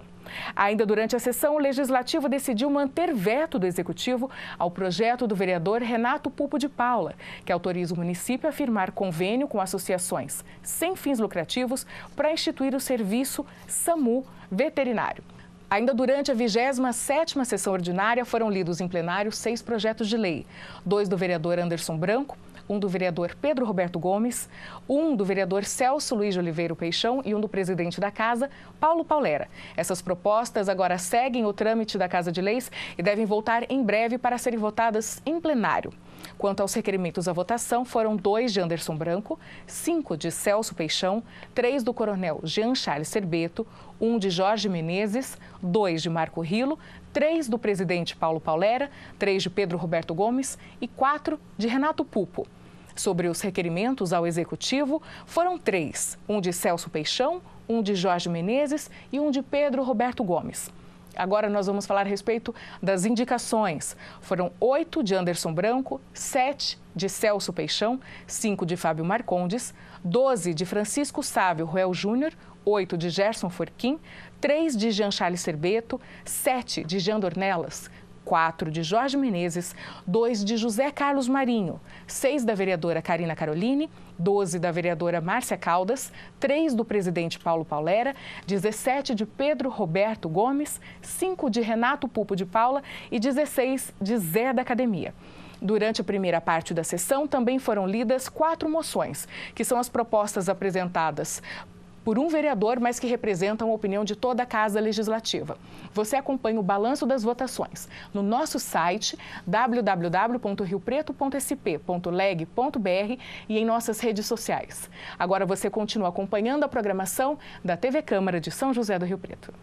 Ainda durante a sessão, o Legislativo decidiu manter veto do Executivo ao projeto do vereador Renato Pupo de Paula, que autoriza o município a firmar convênio com associações sem fins lucrativos para instituir o serviço SAMU veterinário. Ainda durante a 27ª sessão ordinária, foram lidos em plenário 6 projetos de lei. 2 do vereador Anderson Branco, um do vereador Pedro Roberto Gomes, um do vereador Celso Luiz de Oliveira Peixão e um do presidente da Casa, Paulo Paulera. Essas propostas agora seguem o trâmite da Casa de Leis e devem voltar em breve para serem votadas em plenário. Quanto aos requerimentos à votação, foram 2 de Anderson Branco, 5 de Celso Peixão, 3 do coronel Jean Charles Serbeto, 1 de Jorge Menezes, 2 de Marco Rilo, 3 do presidente Paulo Paulera, 3 de Pedro Roberto Gomes e 4 de Renato Pupo. Sobre os requerimentos ao Executivo, foram 3, 1 de Celso Peixão, 1 de Jorge Menezes e 1 de Pedro Roberto Gomes. Agora nós vamos falar a respeito das indicações. Foram 8 de Anderson Branco, 7 de Celso Peixão, 5 de Fábio Marcondes, 12 de Francisco Sávio Ruel Júnior, 8 de Gerson Forquim, 3 de Jean Charles Serbeto, 7 de Jean Dornelas, 4 de Jorge Menezes, 2 de José Carlos Marinho, 6 da vereadora Karina Caroline, 12 da vereadora Márcia Caldas, 3 do presidente Paulo Paulera, 17 de Pedro Roberto Gomes, 5 de Renato Pupo de Paula e 16 de Zé da Academia. Durante a primeira parte da sessão, também foram lidas 4 moções, que são as propostas apresentadas por um vereador, mas que representam a opinião de toda a Casa Legislativa. Você acompanha o balanço das votações no nosso site www.riopreto.sp.leg.br e em nossas redes sociais. Agora você continua acompanhando a programação da TV Câmara de São José do Rio Preto.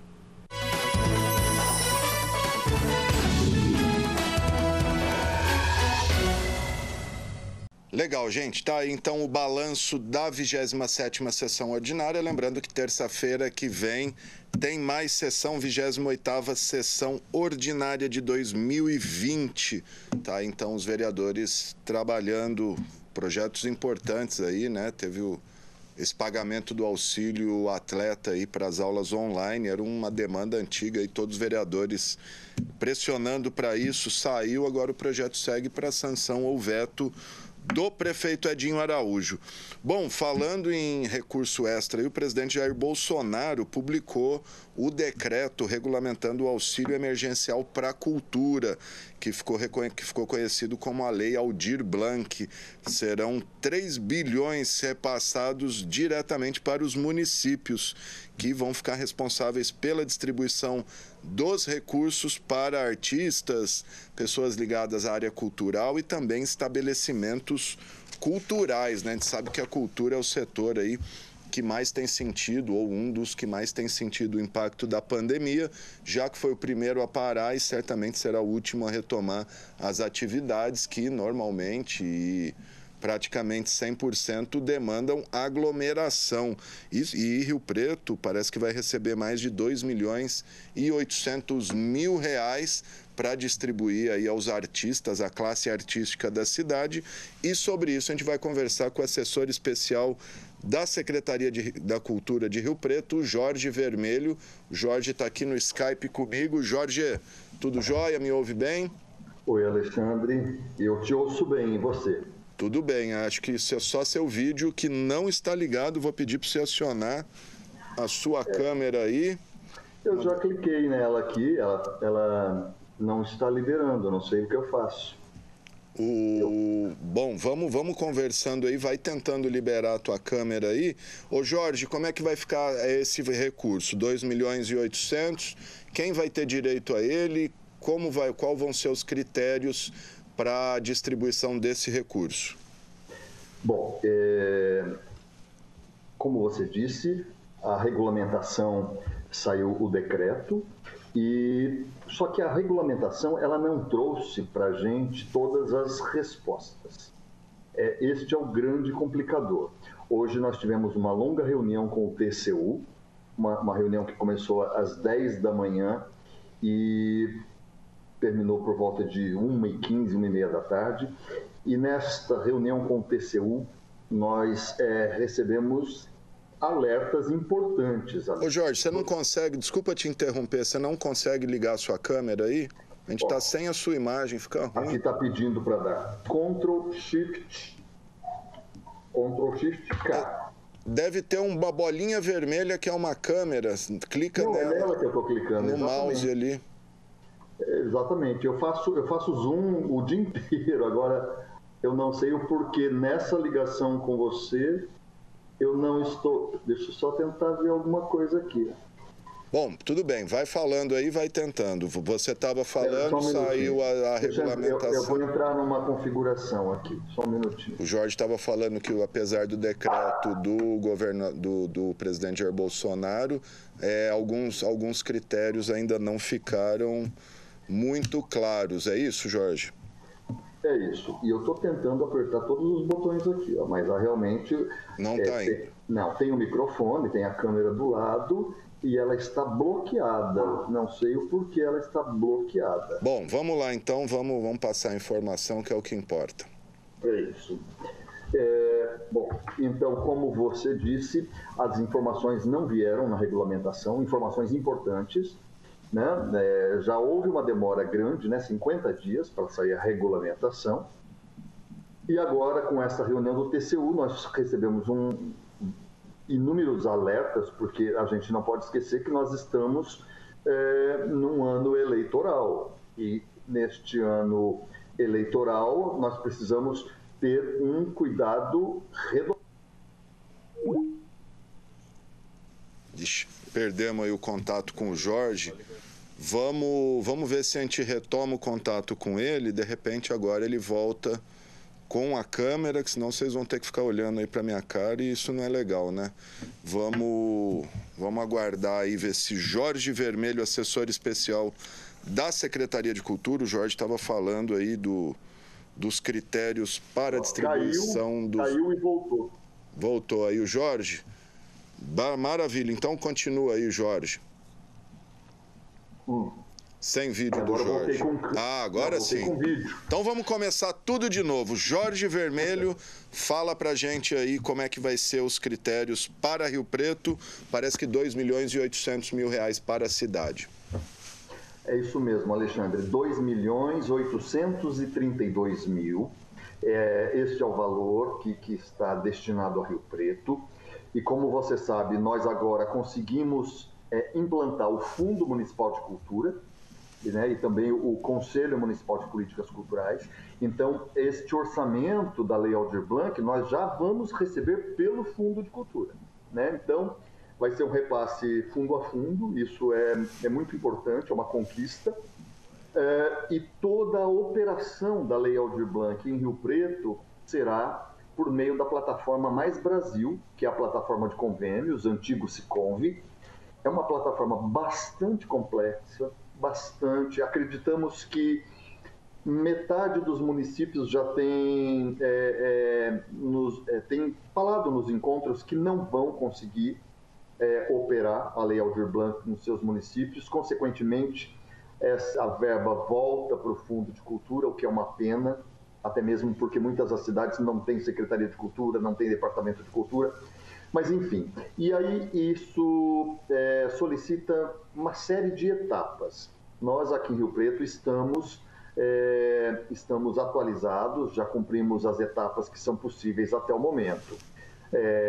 Legal, gente. Tá aí, então, o balanço da 27ª sessão ordinária. Lembrando que terça-feira que vem tem mais sessão, 28ª sessão ordinária de 2020. Tá? Então, os vereadores trabalhando projetos importantes aí, né? Teve esse pagamento do auxílio atleta aí para as aulas online. Era uma demanda antiga e todos os vereadores pressionando para isso. Saiu, agora o projeto segue para sanção ou veto do prefeito Edinho Araújo. Bom, falando em recurso extra, o presidente Jair Bolsonaro publicou o decreto regulamentando o auxílio emergencial para a cultura, que ficou conhecido como a Lei Aldir Blanc. Serão 3 bilhões repassados diretamente para os municípios, que vão ficar responsáveis pela distribuição dos recursos para artistas, pessoas ligadas à área cultural e também estabelecimentos culturais, né? A gente sabe que a cultura é o setor aí que mais tem sentido, ou um dos que mais tem sentido o impacto da pandemia, já que foi o primeiro a parar e certamente será o último a retomar as atividades que normalmente e praticamente 100% demandam aglomeração. E Rio Preto parece que vai receber mais de 2.800.000 reais para distribuir aí aos artistas, à classe artística da cidade. E sobre isso a gente vai conversar com o assessor especial da Secretaria da Cultura de Rio Preto, Jorge Vermelho. O Jorge está aqui no Skype comigo. Jorge, tudo jóia? Me ouve bem? Oi, Alexandre. Eu te ouço bem, e você? Tudo bem, acho que isso é só seu vídeo que não está ligado. Vou pedir para você acionar a sua câmera aí. Eu já cliquei nela aqui, ela não está liberando, não sei o que eu faço. Bom, vamos conversando aí, vai tentando liberar a tua câmera aí. Ô Jorge, como é que vai ficar esse recurso? 2.800.000, quem vai ter direito a ele? Qual vão ser os critérios para a distribuição desse recurso? Bom, como você disse, a regulamentação saiu o decreto, só que a regulamentação ela não trouxe para a gente todas as respostas. Este é o grande complicador. Hoje nós tivemos uma longa reunião com o TCU, uma reunião que começou às 10 da manhã e terminou por volta de 1h15, 1h30 da tarde. E nesta reunião com o TCU, nós recebemos alertas importantes. Ô Jorge, você não consegue, desculpa te interromper, você não consegue ligar a sua câmera aí? A gente está sem a sua imagem, fica ruim. Aqui está pedindo para dar Ctrl Shift K. Deve ter uma bolinha vermelha que é uma câmera, clica nela. nela. É nela que eu estou clicando. No mouse ali. Exatamente, eu faço zoom o dia inteiro, agora eu não sei o porquê nessa ligação com você eu não estou... Deixa eu só tentar ver alguma coisa aqui. Bom, tudo bem, vai falando aí, vai tentando. Você estava falando, saiu a regulamentação. Eu vou entrar numa configuração aqui, só um minutinho. O Jorge estava falando que, apesar do decreto do presidente Jair Bolsonaro, alguns critérios ainda não ficaram muito claros. É isso, Jorge? É isso. E eu estou tentando apertar todos os botões aqui, ó, mas realmente... Não está indo. Não, tem o microfone, tem a câmera do lado e ela está bloqueada. Não sei o porquê ela está bloqueada. Bom, vamos lá então, vamos passar a informação que é o que importa. É isso. Bom, então, como você disse, as informações não vieram na regulamentação, informações importantes, né? Já houve uma demora grande, né? 50 dias para sair a regulamentação. E agora, com essa reunião do TCU, nós recebemos inúmeros alertas, porque a gente não pode esquecer que nós estamos num ano eleitoral. E neste ano eleitoral, nós precisamos ter um cuidado redobrado. Perdemos aí o contato com o Jorge. Vamos ver se a gente retoma o contato com ele. De repente, agora ele volta com a câmera, que senão vocês vão ter que ficar olhando aí para minha cara e isso não é legal, né? Vamos aguardar aí, ver se Jorge Vermelho, assessor especial da Secretaria de Cultura, o Jorge estava falando aí dos critérios para a distribuição Caiu e voltou. Voltou aí o Jorge? Maravilha, então continua aí, Jorge. Sem vídeo agora do Jorge. Agora sim. Então vamos começar tudo de novo. Jorge Vermelho, fala pra gente aí como é que vai ser os critérios para Rio Preto. Parece que 2.800.000 para a cidade. É isso mesmo, Alexandre. 2.832.000. Este é o valor que está destinado a Rio Preto. E como você sabe, nós agora conseguimos implantar o Fundo Municipal de Cultura, né, e também o Conselho Municipal de Políticas Culturais. Então, este orçamento da Lei Aldir Blanc, nós já vamos receber pelo Fundo de Cultura, né? Então, vai ser um repasse fundo a fundo, isso é muito importante, é uma conquista. E toda a operação da Lei Aldir Blanc em Rio Preto será por meio da plataforma Mais Brasil, que é a plataforma de convênios, antigo Siconv. É uma plataforma bastante complexa, acreditamos que metade dos municípios já tem falado nos encontros que não vão conseguir operar a Lei Aldir Blanc nos seus municípios. Consequentemente, essa verba volta para o Fundo de Cultura, o que é uma pena, até mesmo porque muitas das cidades não têm Secretaria de Cultura, não têm Departamento de Cultura. Mas, enfim, e aí isso solicita uma série de etapas. Nós, aqui em Rio Preto, estamos atualizados, já cumprimos as etapas que são possíveis até o momento.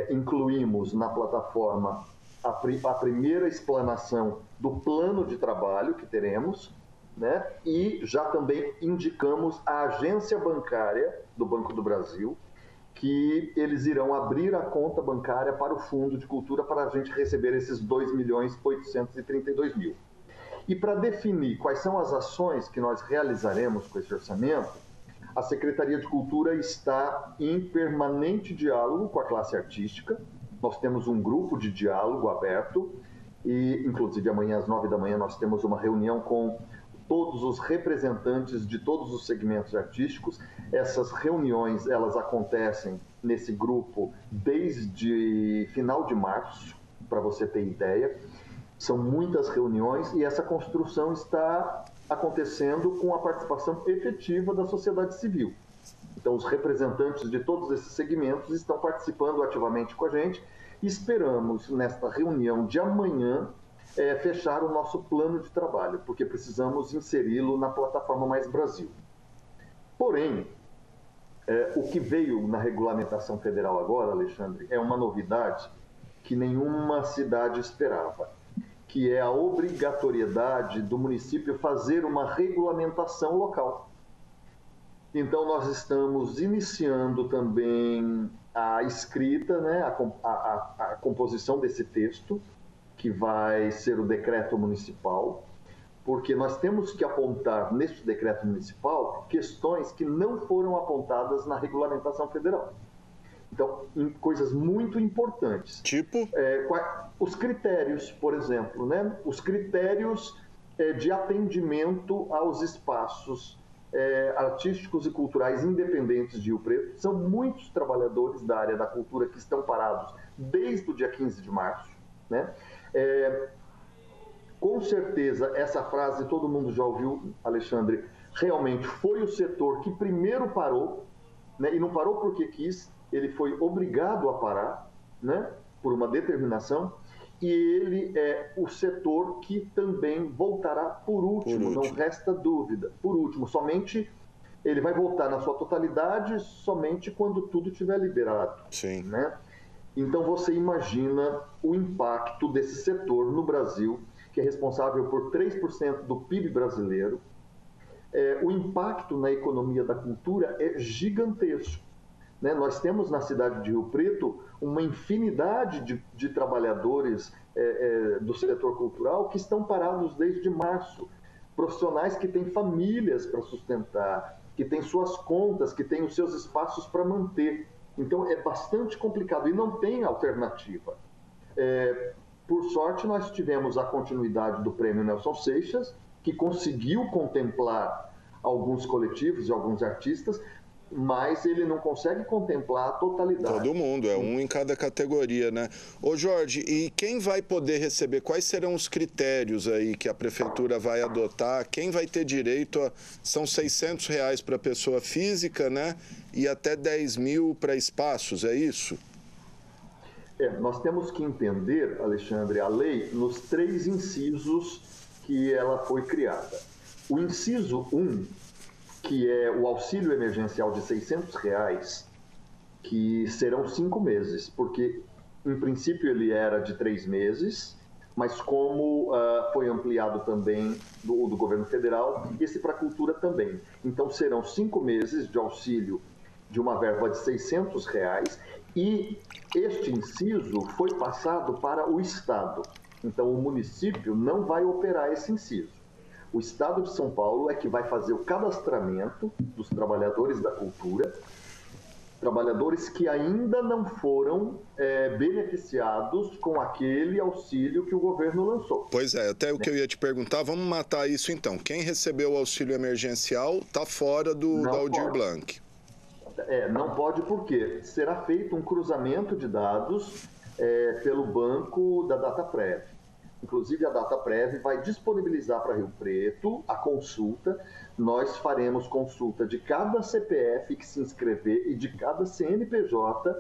Incluímos na plataforma a primeira explanação do plano de trabalho que teremos, né? E já também indicamos a agência bancária do Banco do Brasil, que eles irão abrir a conta bancária para o Fundo de Cultura para a gente receber esses 2.832.000. E para definir quais são as ações que nós realizaremos com esse orçamento, a Secretaria de Cultura está em permanente diálogo com a classe artística. Nós temos um grupo de diálogo aberto e, inclusive, amanhã às 9 da manhã nós temos uma reunião com todos os representantes de todos os segmentos artísticos. Essas reuniões, elas acontecem nesse grupo desde final de março, para você ter ideia. São muitas reuniões e essa construção está acontecendo com a participação efetiva da sociedade civil. Então, os representantes de todos esses segmentos estão participando ativamente com a gente e esperamos, nesta reunião de amanhã, fechar o nosso plano de trabalho, porque precisamos inseri-lo na plataforma Mais Brasil. Porém, o que veio na regulamentação federal agora, Alexandre, é uma novidade que nenhuma cidade esperava, que é a obrigatoriedade do município fazer uma regulamentação local. Então, nós estamos iniciando também a escrita, né, a composição desse texto, que vai ser o decreto municipal, porque nós temos que apontar neste decreto municipal questões que não foram apontadas na regulamentação federal. Então, coisas muito importantes. Tipo? Os critérios, por exemplo, né? Os critérios de atendimento aos espaços artísticos e culturais independentes de Rio Preto. São muitos trabalhadores da área da cultura que estão parados desde o dia 15 de março, né? Com certeza, essa frase todo mundo já ouviu, Alexandre, realmente foi o setor que primeiro parou, né? E não parou porque quis, ele foi obrigado a parar, né? Por uma determinação, e ele é o setor que também voltará por último, não resta dúvida. Por último, somente ele vai voltar na sua totalidade somente quando tudo estiver liberado. Sim. Né? Então você imagina o impacto desse setor no Brasil, que é responsável por 3% do PIB brasileiro. O impacto na economia da cultura é gigantesco. Né? Nós temos na cidade de Rio Preto uma infinidade de trabalhadores do setor cultural que estão parados desde março. Profissionais que têm famílias para sustentar, que têm suas contas, que têm os seus espaços para manter. Então é bastante complicado e não tem alternativa. Por sorte, nós tivemos a continuidade do Prêmio Nelson Seixas, que conseguiu contemplar alguns coletivos e alguns artistas, mas ele não consegue contemplar a totalidade. Todo mundo, um em cada categoria, né? Ô Jorge, e quem vai poder receber? Quais serão os critérios aí que a prefeitura vai adotar? Quem vai ter direito a... São R$600 para pessoa física, né? E até 10 mil para espaços, é isso? Nós temos que entender, Alexandre, a lei nos 3 incisos que ela foi criada. O inciso 1, que é o auxílio emergencial de R$600, que serão 5 meses, porque, em princípio, ele era de 3 meses, mas como foi ampliado também do governo federal, esse para a cultura também. Então, serão 5 meses de auxílio de uma verba de R$600, e este inciso foi passado para o Estado. Então, o município não vai operar esse inciso. O Estado de São Paulo é que vai fazer o cadastramento dos trabalhadores da cultura, trabalhadores que ainda não foram beneficiados com aquele auxílio que o governo lançou. Pois é, até o que eu ia te perguntar, vamos matar isso então. Quem recebeu o auxílio emergencial está fora do Aldir Blanc. Não pode porque será feito um cruzamento de dados pelo banco da DataPrev. Inclusive, a DataPrev vai disponibilizar para Rio Preto a consulta. Nós faremos consulta de cada CPF que se inscrever e de cada CNPJ.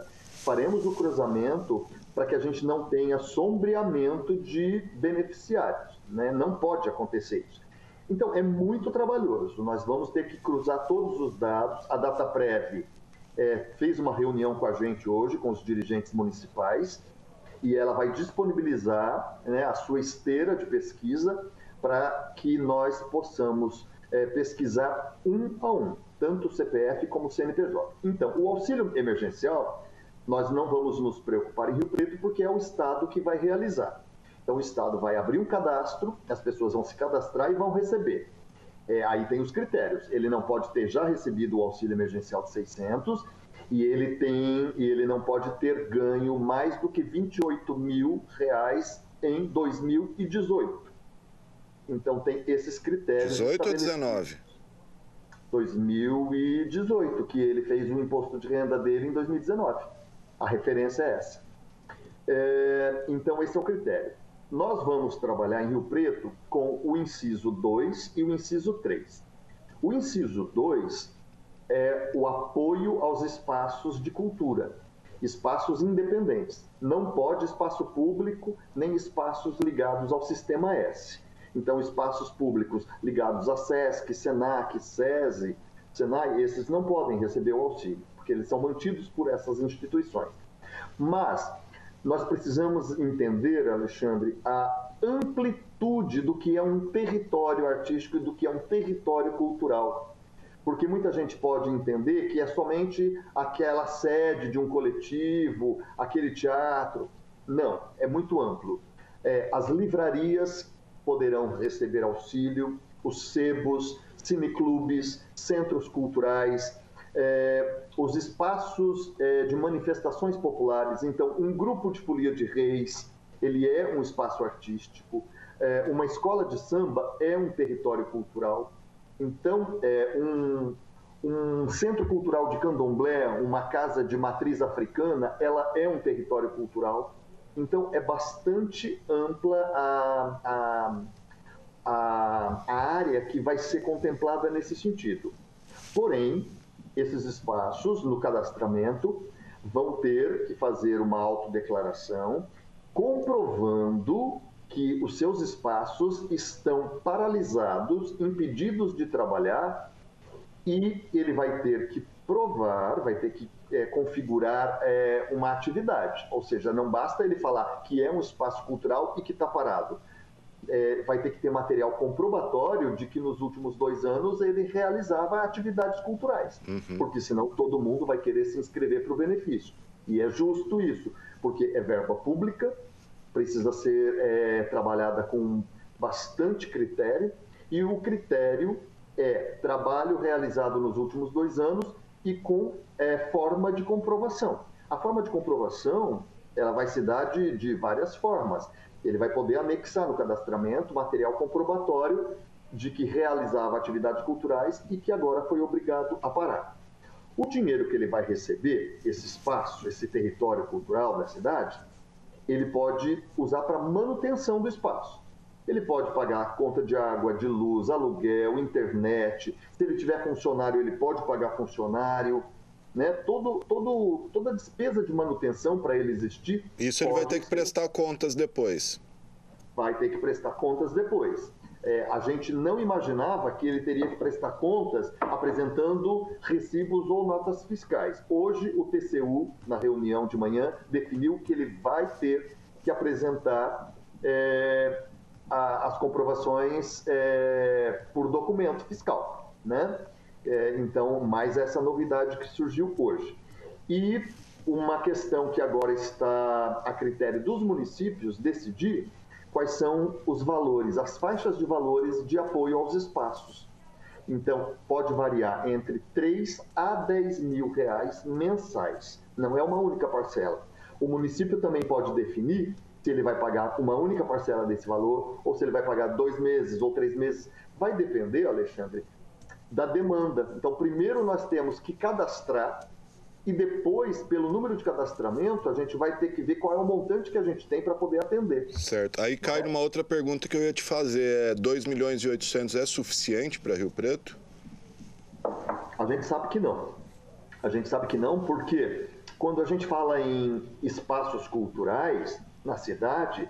Faremos o cruzamento para que a gente não tenha sombreamento de beneficiários, né? Não pode acontecer isso. Então, é muito trabalhoso. Nós vamos ter que cruzar todos os dados. A DataPrev fez uma reunião com a gente hoje, com os dirigentes municipais, e ela vai disponibilizar, né, a sua esteira de pesquisa para que nós possamos pesquisar um a um, tanto o CPF como o CNPJ. Então, o auxílio emergencial, nós não vamos nos preocupar em Rio Preto, porque é o Estado que vai realizar. Então, o Estado vai abrir um cadastro, as pessoas vão se cadastrar e vão receber. Aí tem os critérios. Ele não pode ter já recebido o auxílio emergencial de 600 e ele não pode ter ganho mais do que R$28 mil em 2018. Então, tem esses critérios. 18 ou 19? 2018, que ele fez o imposto de renda dele em 2019. A referência é essa. Então, esse é o critério. Nós vamos trabalhar em Rio Preto com o inciso 2 e o inciso 3. O inciso 2 é o apoio aos espaços de cultura, espaços independentes. Não pode espaço público, nem espaços ligados ao Sistema S. Então, espaços públicos ligados a SESC, SENAC, SESI, SENAI, esses não podem receber o auxílio, porque eles são mantidos por essas instituições. Mas nós precisamos entender, Alexandre, a amplitude do que é um território artístico e do que é um território cultural. Porque muita gente pode entender que é somente aquela sede de um coletivo, aquele teatro. Não, é muito amplo. As livrarias poderão receber auxílio, os sebos, cineclubes, centros culturais, os espaços de manifestações populares. Então, um grupo de folia de reis, ele é um espaço artístico. Uma escola de samba é um território cultural. Então, um centro cultural de candomblé, uma casa de matriz africana, ela é um território cultural. Então, é bastante ampla a área que vai ser contemplada nesse sentido. Porém, esses espaços, no cadastramento, vão ter que fazer uma autodeclaração comprovando que os seus espaços estão paralisados, impedidos de trabalhar, e ele vai ter que provar, vai ter que configurar uma atividade. Ou seja, não basta ele falar que é um espaço cultural e que está parado. Vai ter que ter material comprobatório de que nos últimos 2 anos ele realizava atividades culturais. Porque senão todo mundo vai querer se inscrever para o benefício. E é justo isso, porque é verba pública, precisa ser trabalhada com bastante critério, e o critério é trabalho realizado nos últimos 2 anos e com forma de comprovação. A forma de comprovação, ela vai se dar de várias formas. Ele vai poder anexar no cadastramento material comprobatório de que realizava atividades culturais e que agora foi obrigado a parar. O dinheiro que ele vai receber, esse espaço, esse território cultural da cidade, ele pode usar para manutenção do espaço. Ele pode pagar a conta de água, de luz, aluguel, internet. Se ele tiver funcionário, ele pode pagar funcionário. Né? Toda despesa de manutenção para ele existir... Isso ele vai ter que prestar contas depois. Vai ter que prestar contas depois. A gente não imaginava que ele teria que prestar contas apresentando recibos ou notas fiscais. Hoje, o TCU, na reunião de manhã, definiu que ele vai ter que apresentar as comprovações por documento fiscal, né? Então, mais essa novidade que surgiu hoje. E uma questão que agora está a critério dos municípios decidir quais são os valores, as faixas de valores de apoio aos espaços. Então, pode variar entre 3 a 10 mil reais mensais. Não é uma única parcela. O município também pode definir se ele vai pagar uma única parcela desse valor, ou se ele vai pagar 2 meses ou 3 meses. Vai depender, Alexandre, da demanda. Então, primeiro nós temos que cadastrar e depois, pelo número de cadastramento, a gente vai ter que ver qual é o montante que a gente tem para poder atender. Certo. Aí cai numa outra pergunta que eu ia te fazer. 2.800.000 é suficiente para Rio Preto? A gente sabe que não. A gente sabe que não porque quando a gente fala em espaços culturais na cidade,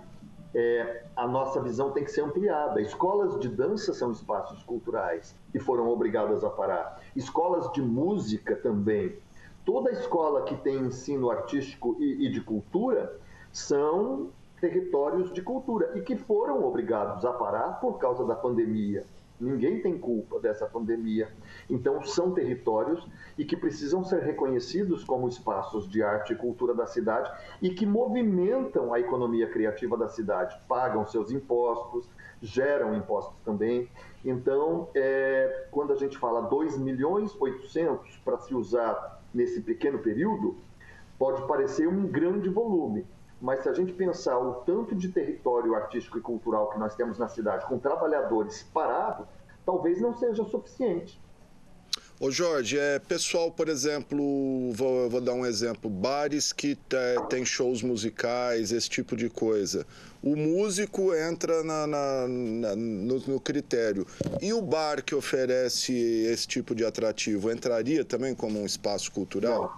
a nossa visão tem que ser ampliada. Escolas de dança são espaços culturais e foram obrigadas a parar. Escolas de música também. Toda escola que tem ensino artístico e de cultura são territórios de cultura e que foram obrigados a parar por causa da pandemia. Ninguém tem culpa dessa pandemia. Então, são territórios e que precisam ser reconhecidos como espaços de arte e cultura da cidade e que movimentam a economia criativa da cidade, pagam seus impostos, geram impostos também. Então, quando a gente fala 2.800.000 para se usar nesse pequeno período, pode parecer um grande volume. Mas se a gente pensar o tanto de território artístico e cultural que nós temos na cidade com trabalhadores parados, talvez não seja suficiente. Ô Jorge, pessoal, por exemplo, vou dar um exemplo, bares que tem shows musicais, esse tipo de coisa. O músico entra no critério. E o bar que oferece esse tipo de atrativo, entraria também como um espaço cultural?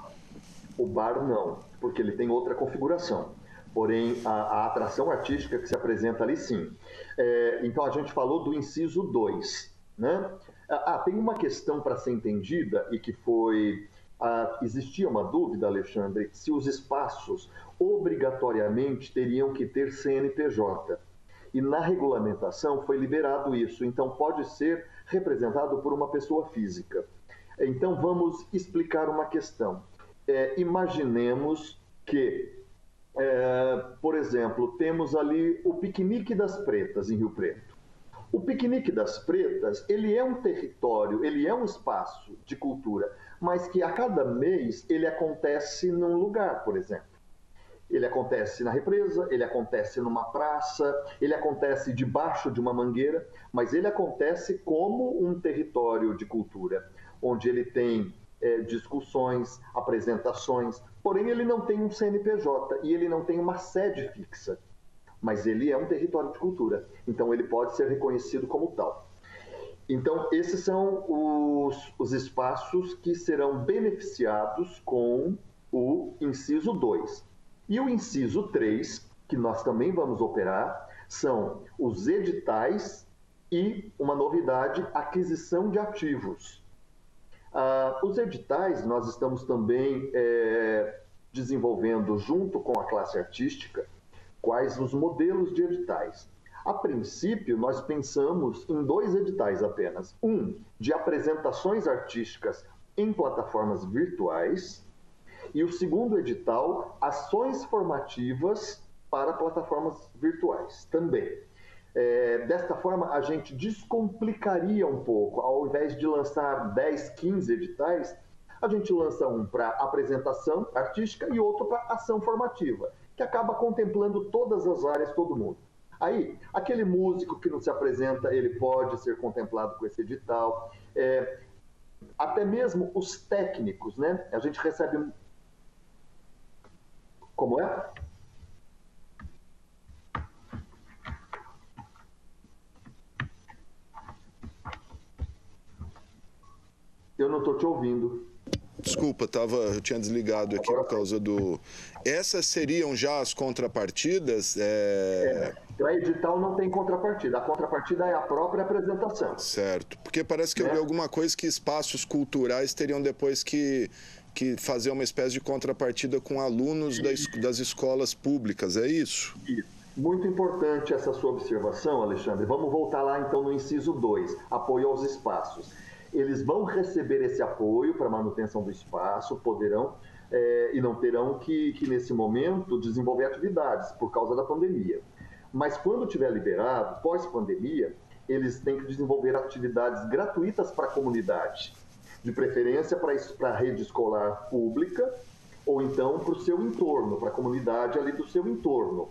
Não. O bar não, porque ele tem outra configuração. Porém, a atração artística que se apresenta ali, sim. Então, a gente falou do inciso 2, né? Tem uma questão para ser entendida e que foi... existia uma dúvida, Alexandre, se os espaços obrigatoriamente teriam que ter CNPJ. E na regulamentação foi liberado isso, então pode ser representado por uma pessoa física. Então vamos explicar uma questão. Imaginemos que, por exemplo, temos ali o Piquenique das Pretas em Rio Preto. O Piquenique das Pretas, ele é um território, ele é um espaço de cultura, mas que a cada mês ele acontece num lugar, por exemplo. Ele acontece na represa, ele acontece numa praça, ele acontece debaixo de uma mangueira, mas ele acontece como um território de cultura, onde ele tem discussões, apresentações, porém ele não tem um CNPJ e ele não tem uma sede fixa, mas ele é um território de cultura, então ele pode ser reconhecido como tal. Então, esses são os espaços que serão beneficiados com o inciso 2. E o inciso 3, que nós também vamos operar, são os editais e, uma novidade, aquisição de ativos. Os editais nós estamos também desenvolvendo, junto com a classe artística, quais os modelos de editais. A princípio, nós pensamos em 2 editais apenas. Um, de apresentações artísticas em plataformas virtuais, e o segundo edital, ações formativas para plataformas virtuais também. Desta forma, a gente descomplicaria um pouco. Ao invés de lançar 10, 15 editais, a gente lança um para apresentação artística e outro para ação formativa, que acaba contemplando todas as áreas, todo mundo. Aí, aquele músico que não se apresenta, ele pode ser contemplado com esse edital. Até mesmo os técnicos, né? A gente recebe... Como é? Eu não estou te ouvindo. Desculpa, eu tinha desligado aqui por causa do... Essas seriam já as contrapartidas? O edital não tem contrapartida. A contrapartida é a própria apresentação. Certo. Porque parece que eu vi alguma coisa que espaços culturais teriam depois que fazer uma espécie de contrapartida com alunos das escolas públicas, é isso? Isso. Muito importante essa sua observação, Alexandre. Vamos voltar lá então no inciso 2, apoio aos espaços. Eles vão receber esse apoio para a manutenção do espaço, poderão e não terão que nesse momento, desenvolver atividades por causa da pandemia. Mas quando tiver liberado, pós-pandemia, eles têm que desenvolver atividades gratuitas para a comunidade, de preferência para a rede escolar pública ou então para o seu entorno, para a comunidade ali do seu entorno.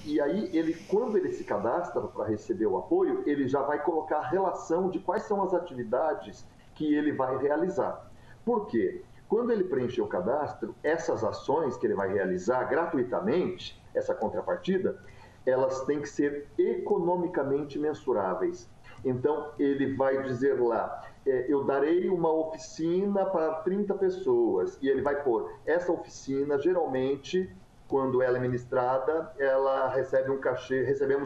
E aí, quando ele se cadastra para receber o apoio, ele já vai colocar a relação de quais são as atividades que ele vai realizar. Por quê? Quando ele preencher o cadastro, essas ações que ele vai realizar gratuitamente, essa contrapartida, elas têm que ser economicamente mensuráveis. Então, ele vai dizer lá, eu darei uma oficina para 30 pessoas, e ele vai pôr, essa oficina, geralmente, quando ela é ministrada, ela recebemos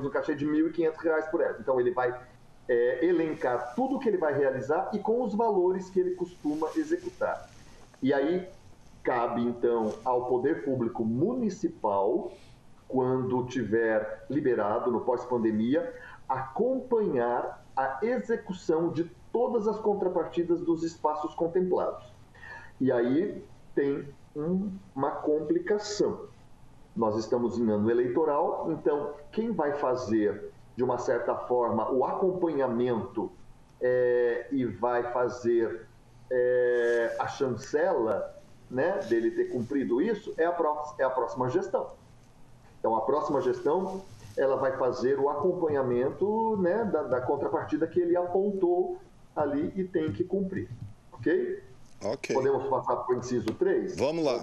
um cachê de R$ 1.500 por ela. Então, ele vai elencar tudo o que ele vai realizar e com os valores que ele costuma executar. E aí, cabe, então, ao poder público municipal, quando tiver liberado no pós-pandemia, acompanhar a execução de todas as contrapartidas dos espaços contemplados. E aí tem uma complicação. Nós estamos em ano eleitoral, então quem vai fazer, de uma certa forma, o acompanhamento e vai fazer a chancela, né, dele ter cumprido isso, é a próxima gestão. Então, a próxima gestão, ela vai fazer o acompanhamento, né, da contrapartida que ele apontou ali e tem que cumprir. Ok? Ok. Podemos passar para o inciso 3? Vamos lá.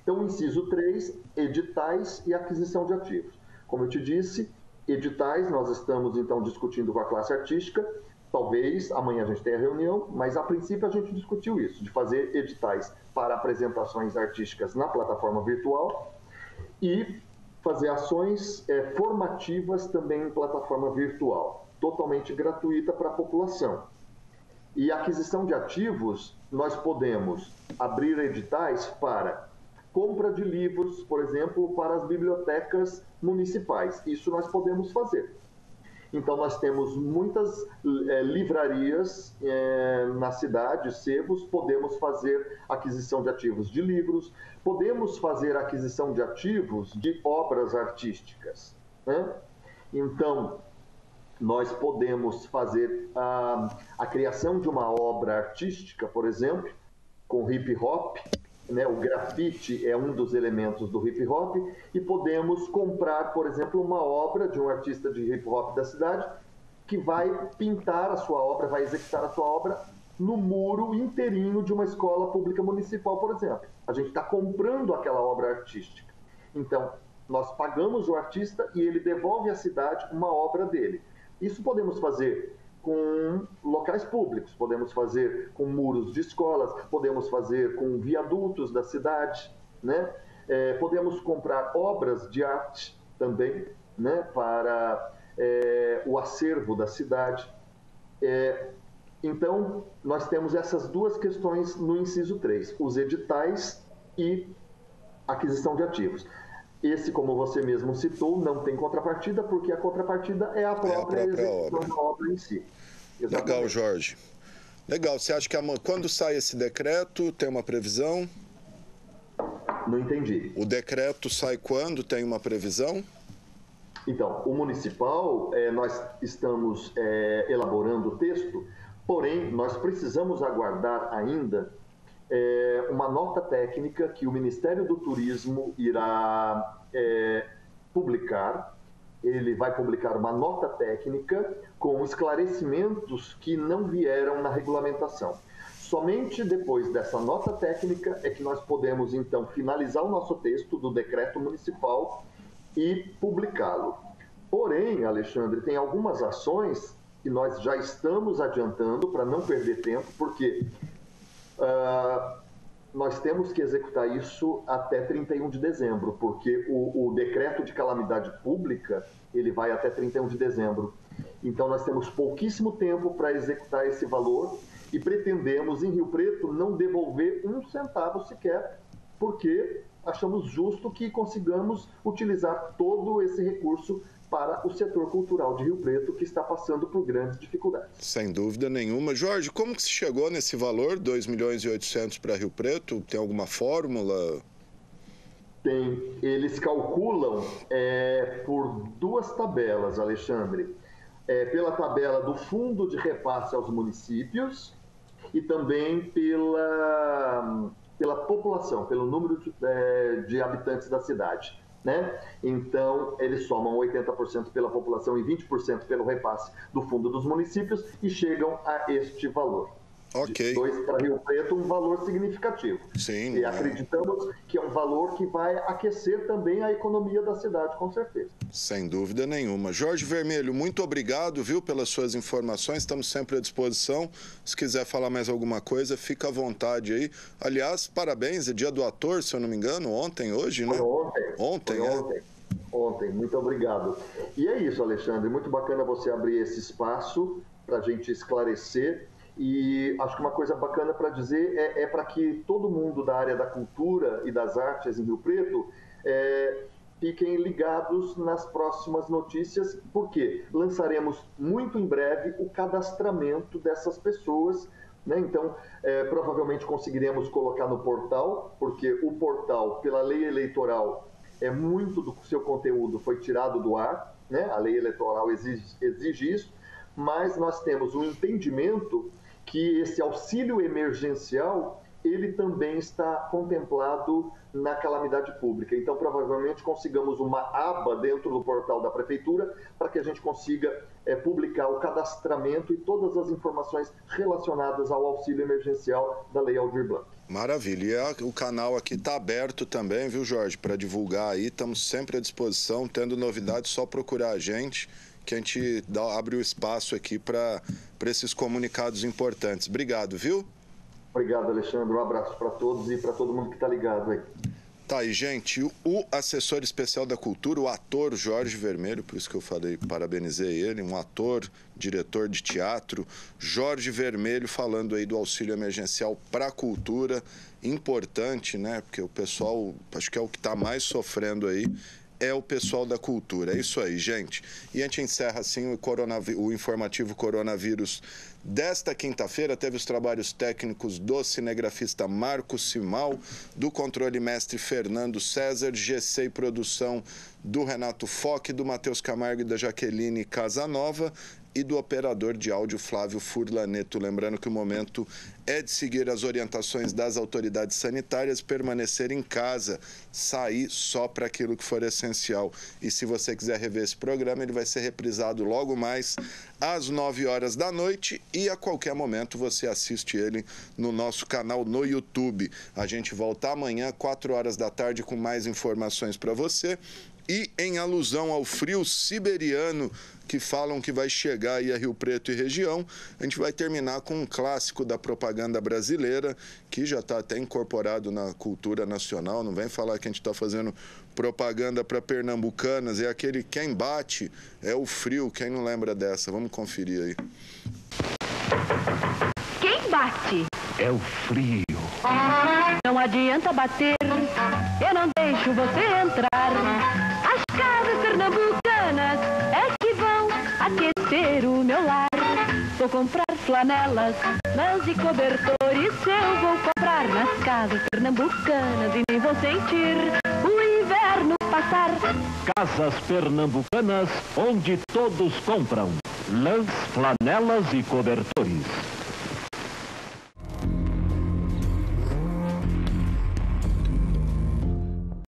Então, inciso 3, editais e aquisição de ativos. Como eu te disse, editais, nós estamos então discutindo com a classe artística. Talvez amanhã a gente tenha reunião, mas a princípio a gente discutiu isso, de fazer editais para apresentações artísticas na plataforma virtual e fazer ações formativas também em plataforma virtual, totalmente gratuita para a população. E aquisição de ativos, nós podemos abrir editais para compra de livros, por exemplo, para as bibliotecas municipais. Isso nós podemos fazer. Então, nós temos muitas livrarias na cidade, sebos, podemos fazer aquisição de ativos de livros, podemos fazer aquisição de ativos de obras artísticas, né? Então, nós podemos fazer a criação de uma obra artística, por exemplo, com hip hop, né? O grafite é um dos elementos do hip hop, e podemos comprar, por exemplo, uma obra de um artista de hip hop da cidade que vai pintar a sua obra, vai executar a sua obra no muro inteirinho de uma escola pública municipal, por exemplo. A gente está comprando aquela obra artística. Então, nós pagamos o artista e ele devolve à cidade uma obra dele. Isso podemos fazer com locais públicos, podemos fazer com muros de escolas, podemos fazer com viadutos da cidade, né? Podemos comprar obras de arte também, né? Para o acervo da cidade. Então, nós temos essas duas questões no inciso 3, os editais e aquisição de ativos. Esse, como você mesmo citou, não tem contrapartida, porque a contrapartida é a própria execução da obra em si. Exatamente. Legal, Jorge. Legal. Você acha que quando sai esse decreto, tem uma previsão? Não entendi. O decreto sai quando? Tem uma previsão? Então, o municipal, nós estamos elaborando o texto, porém, nós precisamos aguardar ainda uma nota técnica que o Ministério do Turismo irá publicar. Ele vai publicar uma nota técnica com esclarecimentos que não vieram na regulamentação. Somente depois dessa nota técnica é que nós podemos, então, finalizar o nosso texto do decreto municipal e publicá-lo. Porém, Alexandre, tem algumas ações que nós já estamos adiantando para não perder tempo, porque nós temos que executar isso até 31 de dezembro, porque o decreto de calamidade pública, ele vai até 31 de dezembro. Então, nós temos pouquíssimo tempo para executar esse valor e pretendemos, em Rio Preto, não devolver um centavo sequer, porque achamos justo que consigamos utilizar todo esse recurso para o setor cultural de Rio Preto, que está passando por grandes dificuldades. Sem dúvida nenhuma. Jorge, como que se chegou nesse valor, 2.800.000 para Rio Preto? Tem alguma fórmula? Tem. Eles calculam por duas tabelas, Alexandre. Pela tabela do Fundo de Repasse aos Municípios e também pela população, pelo número de habitantes da cidade, né? Então, eles somam 80% pela população e 20% pelo repasse do Fundo dos Municípios e chegam a este valor. Ok. 2 para Rio Preto, um valor significativo. Sim. E acreditamos que é um valor que vai aquecer também a economia da cidade, com certeza. Sem dúvida nenhuma. Jorge Vermelho, muito obrigado, viu, pelas suas informações. Estamos sempre à disposição. Se quiser falar mais alguma coisa, fica à vontade aí. Aliás, parabéns, é dia do ator, se eu não me engano, hoje, né? Ontem, muito obrigado. E é isso, Alexandre, muito bacana você abrir esse espaço para a gente esclarecer. E acho que uma coisa bacana para dizer é para que todo mundo da área da cultura e das artes em Rio Preto fiquem ligados nas próximas notícias, porque lançaremos muito em breve o cadastramento dessas pessoas, né? Então, provavelmente conseguiremos colocar no portal, porque o portal, pela lei eleitoral, muito do seu conteúdo foi tirado do ar, né? A lei eleitoral exige isso, mas nós temos um entendimento que esse auxílio emergencial, ele também está contemplado na calamidade pública. Então, provavelmente, consigamos uma aba dentro do portal da Prefeitura para que a gente consiga publicar o cadastramento e todas as informações relacionadas ao auxílio emergencial da Lei Aldir Blanc. Maravilha. E o canal aqui está aberto também, viu, Jorge? Para divulgar aí, estamos sempre à disposição. Tendo novidades, só procurar a gente, que a gente abre o espaço aqui para esses comunicados importantes. Obrigado, viu? Obrigado, Alexandre. Um abraço para todos e para todo mundo que está ligado aí. Tá aí, gente, o assessor especial da cultura, o ator Jorge Vermelho, por isso que eu falei, parabenizei ele, um ator, diretor de teatro, Jorge Vermelho, falando aí do auxílio emergencial para a cultura, importante, né, porque o pessoal, acho que é o que está mais sofrendo aí, é o pessoal da cultura. É isso aí, gente. E a gente encerra, assim, o informativo coronavírus desta quinta-feira. Teve os trabalhos técnicos do cinegrafista Marcos Simal, do controle mestre Fernando César, GC e produção do Renato Foque, do Matheus Camargo e da Jaqueline Casanova, e do operador de áudio Flávio Furlaneto. Lembrando que o momento é de seguir as orientações das autoridades sanitárias, permanecer em casa, sair só para aquilo que for essencial. E se você quiser rever esse programa, ele vai ser reprisado logo mais às 9 horas da noite e a qualquer momento você assiste ele no nosso canal no YouTube. A gente volta amanhã, 4 horas da tarde, com mais informações para você. E em alusão ao frio siberiano que falam que vai chegar aí a Rio Preto e região, a gente vai terminar com um clássico da propaganda brasileira, que já está até incorporado na cultura nacional. Não vem falar que a gente está fazendo propaganda para pernambucanas, é aquele quem bate é o frio. Quem não lembra dessa? Vamos conferir aí. Quem bate? É o frio. Não adianta bater, eu não deixo você entrar. As casas pernambucanas é que vão aquecer o meu lar. Vou comprar flanelas, lãs e cobertores. Eu vou comprar nas casas pernambucanas e nem vou sentir o inverno passar. Casas pernambucanas, onde todos compram lãs, flanelas e cobertores.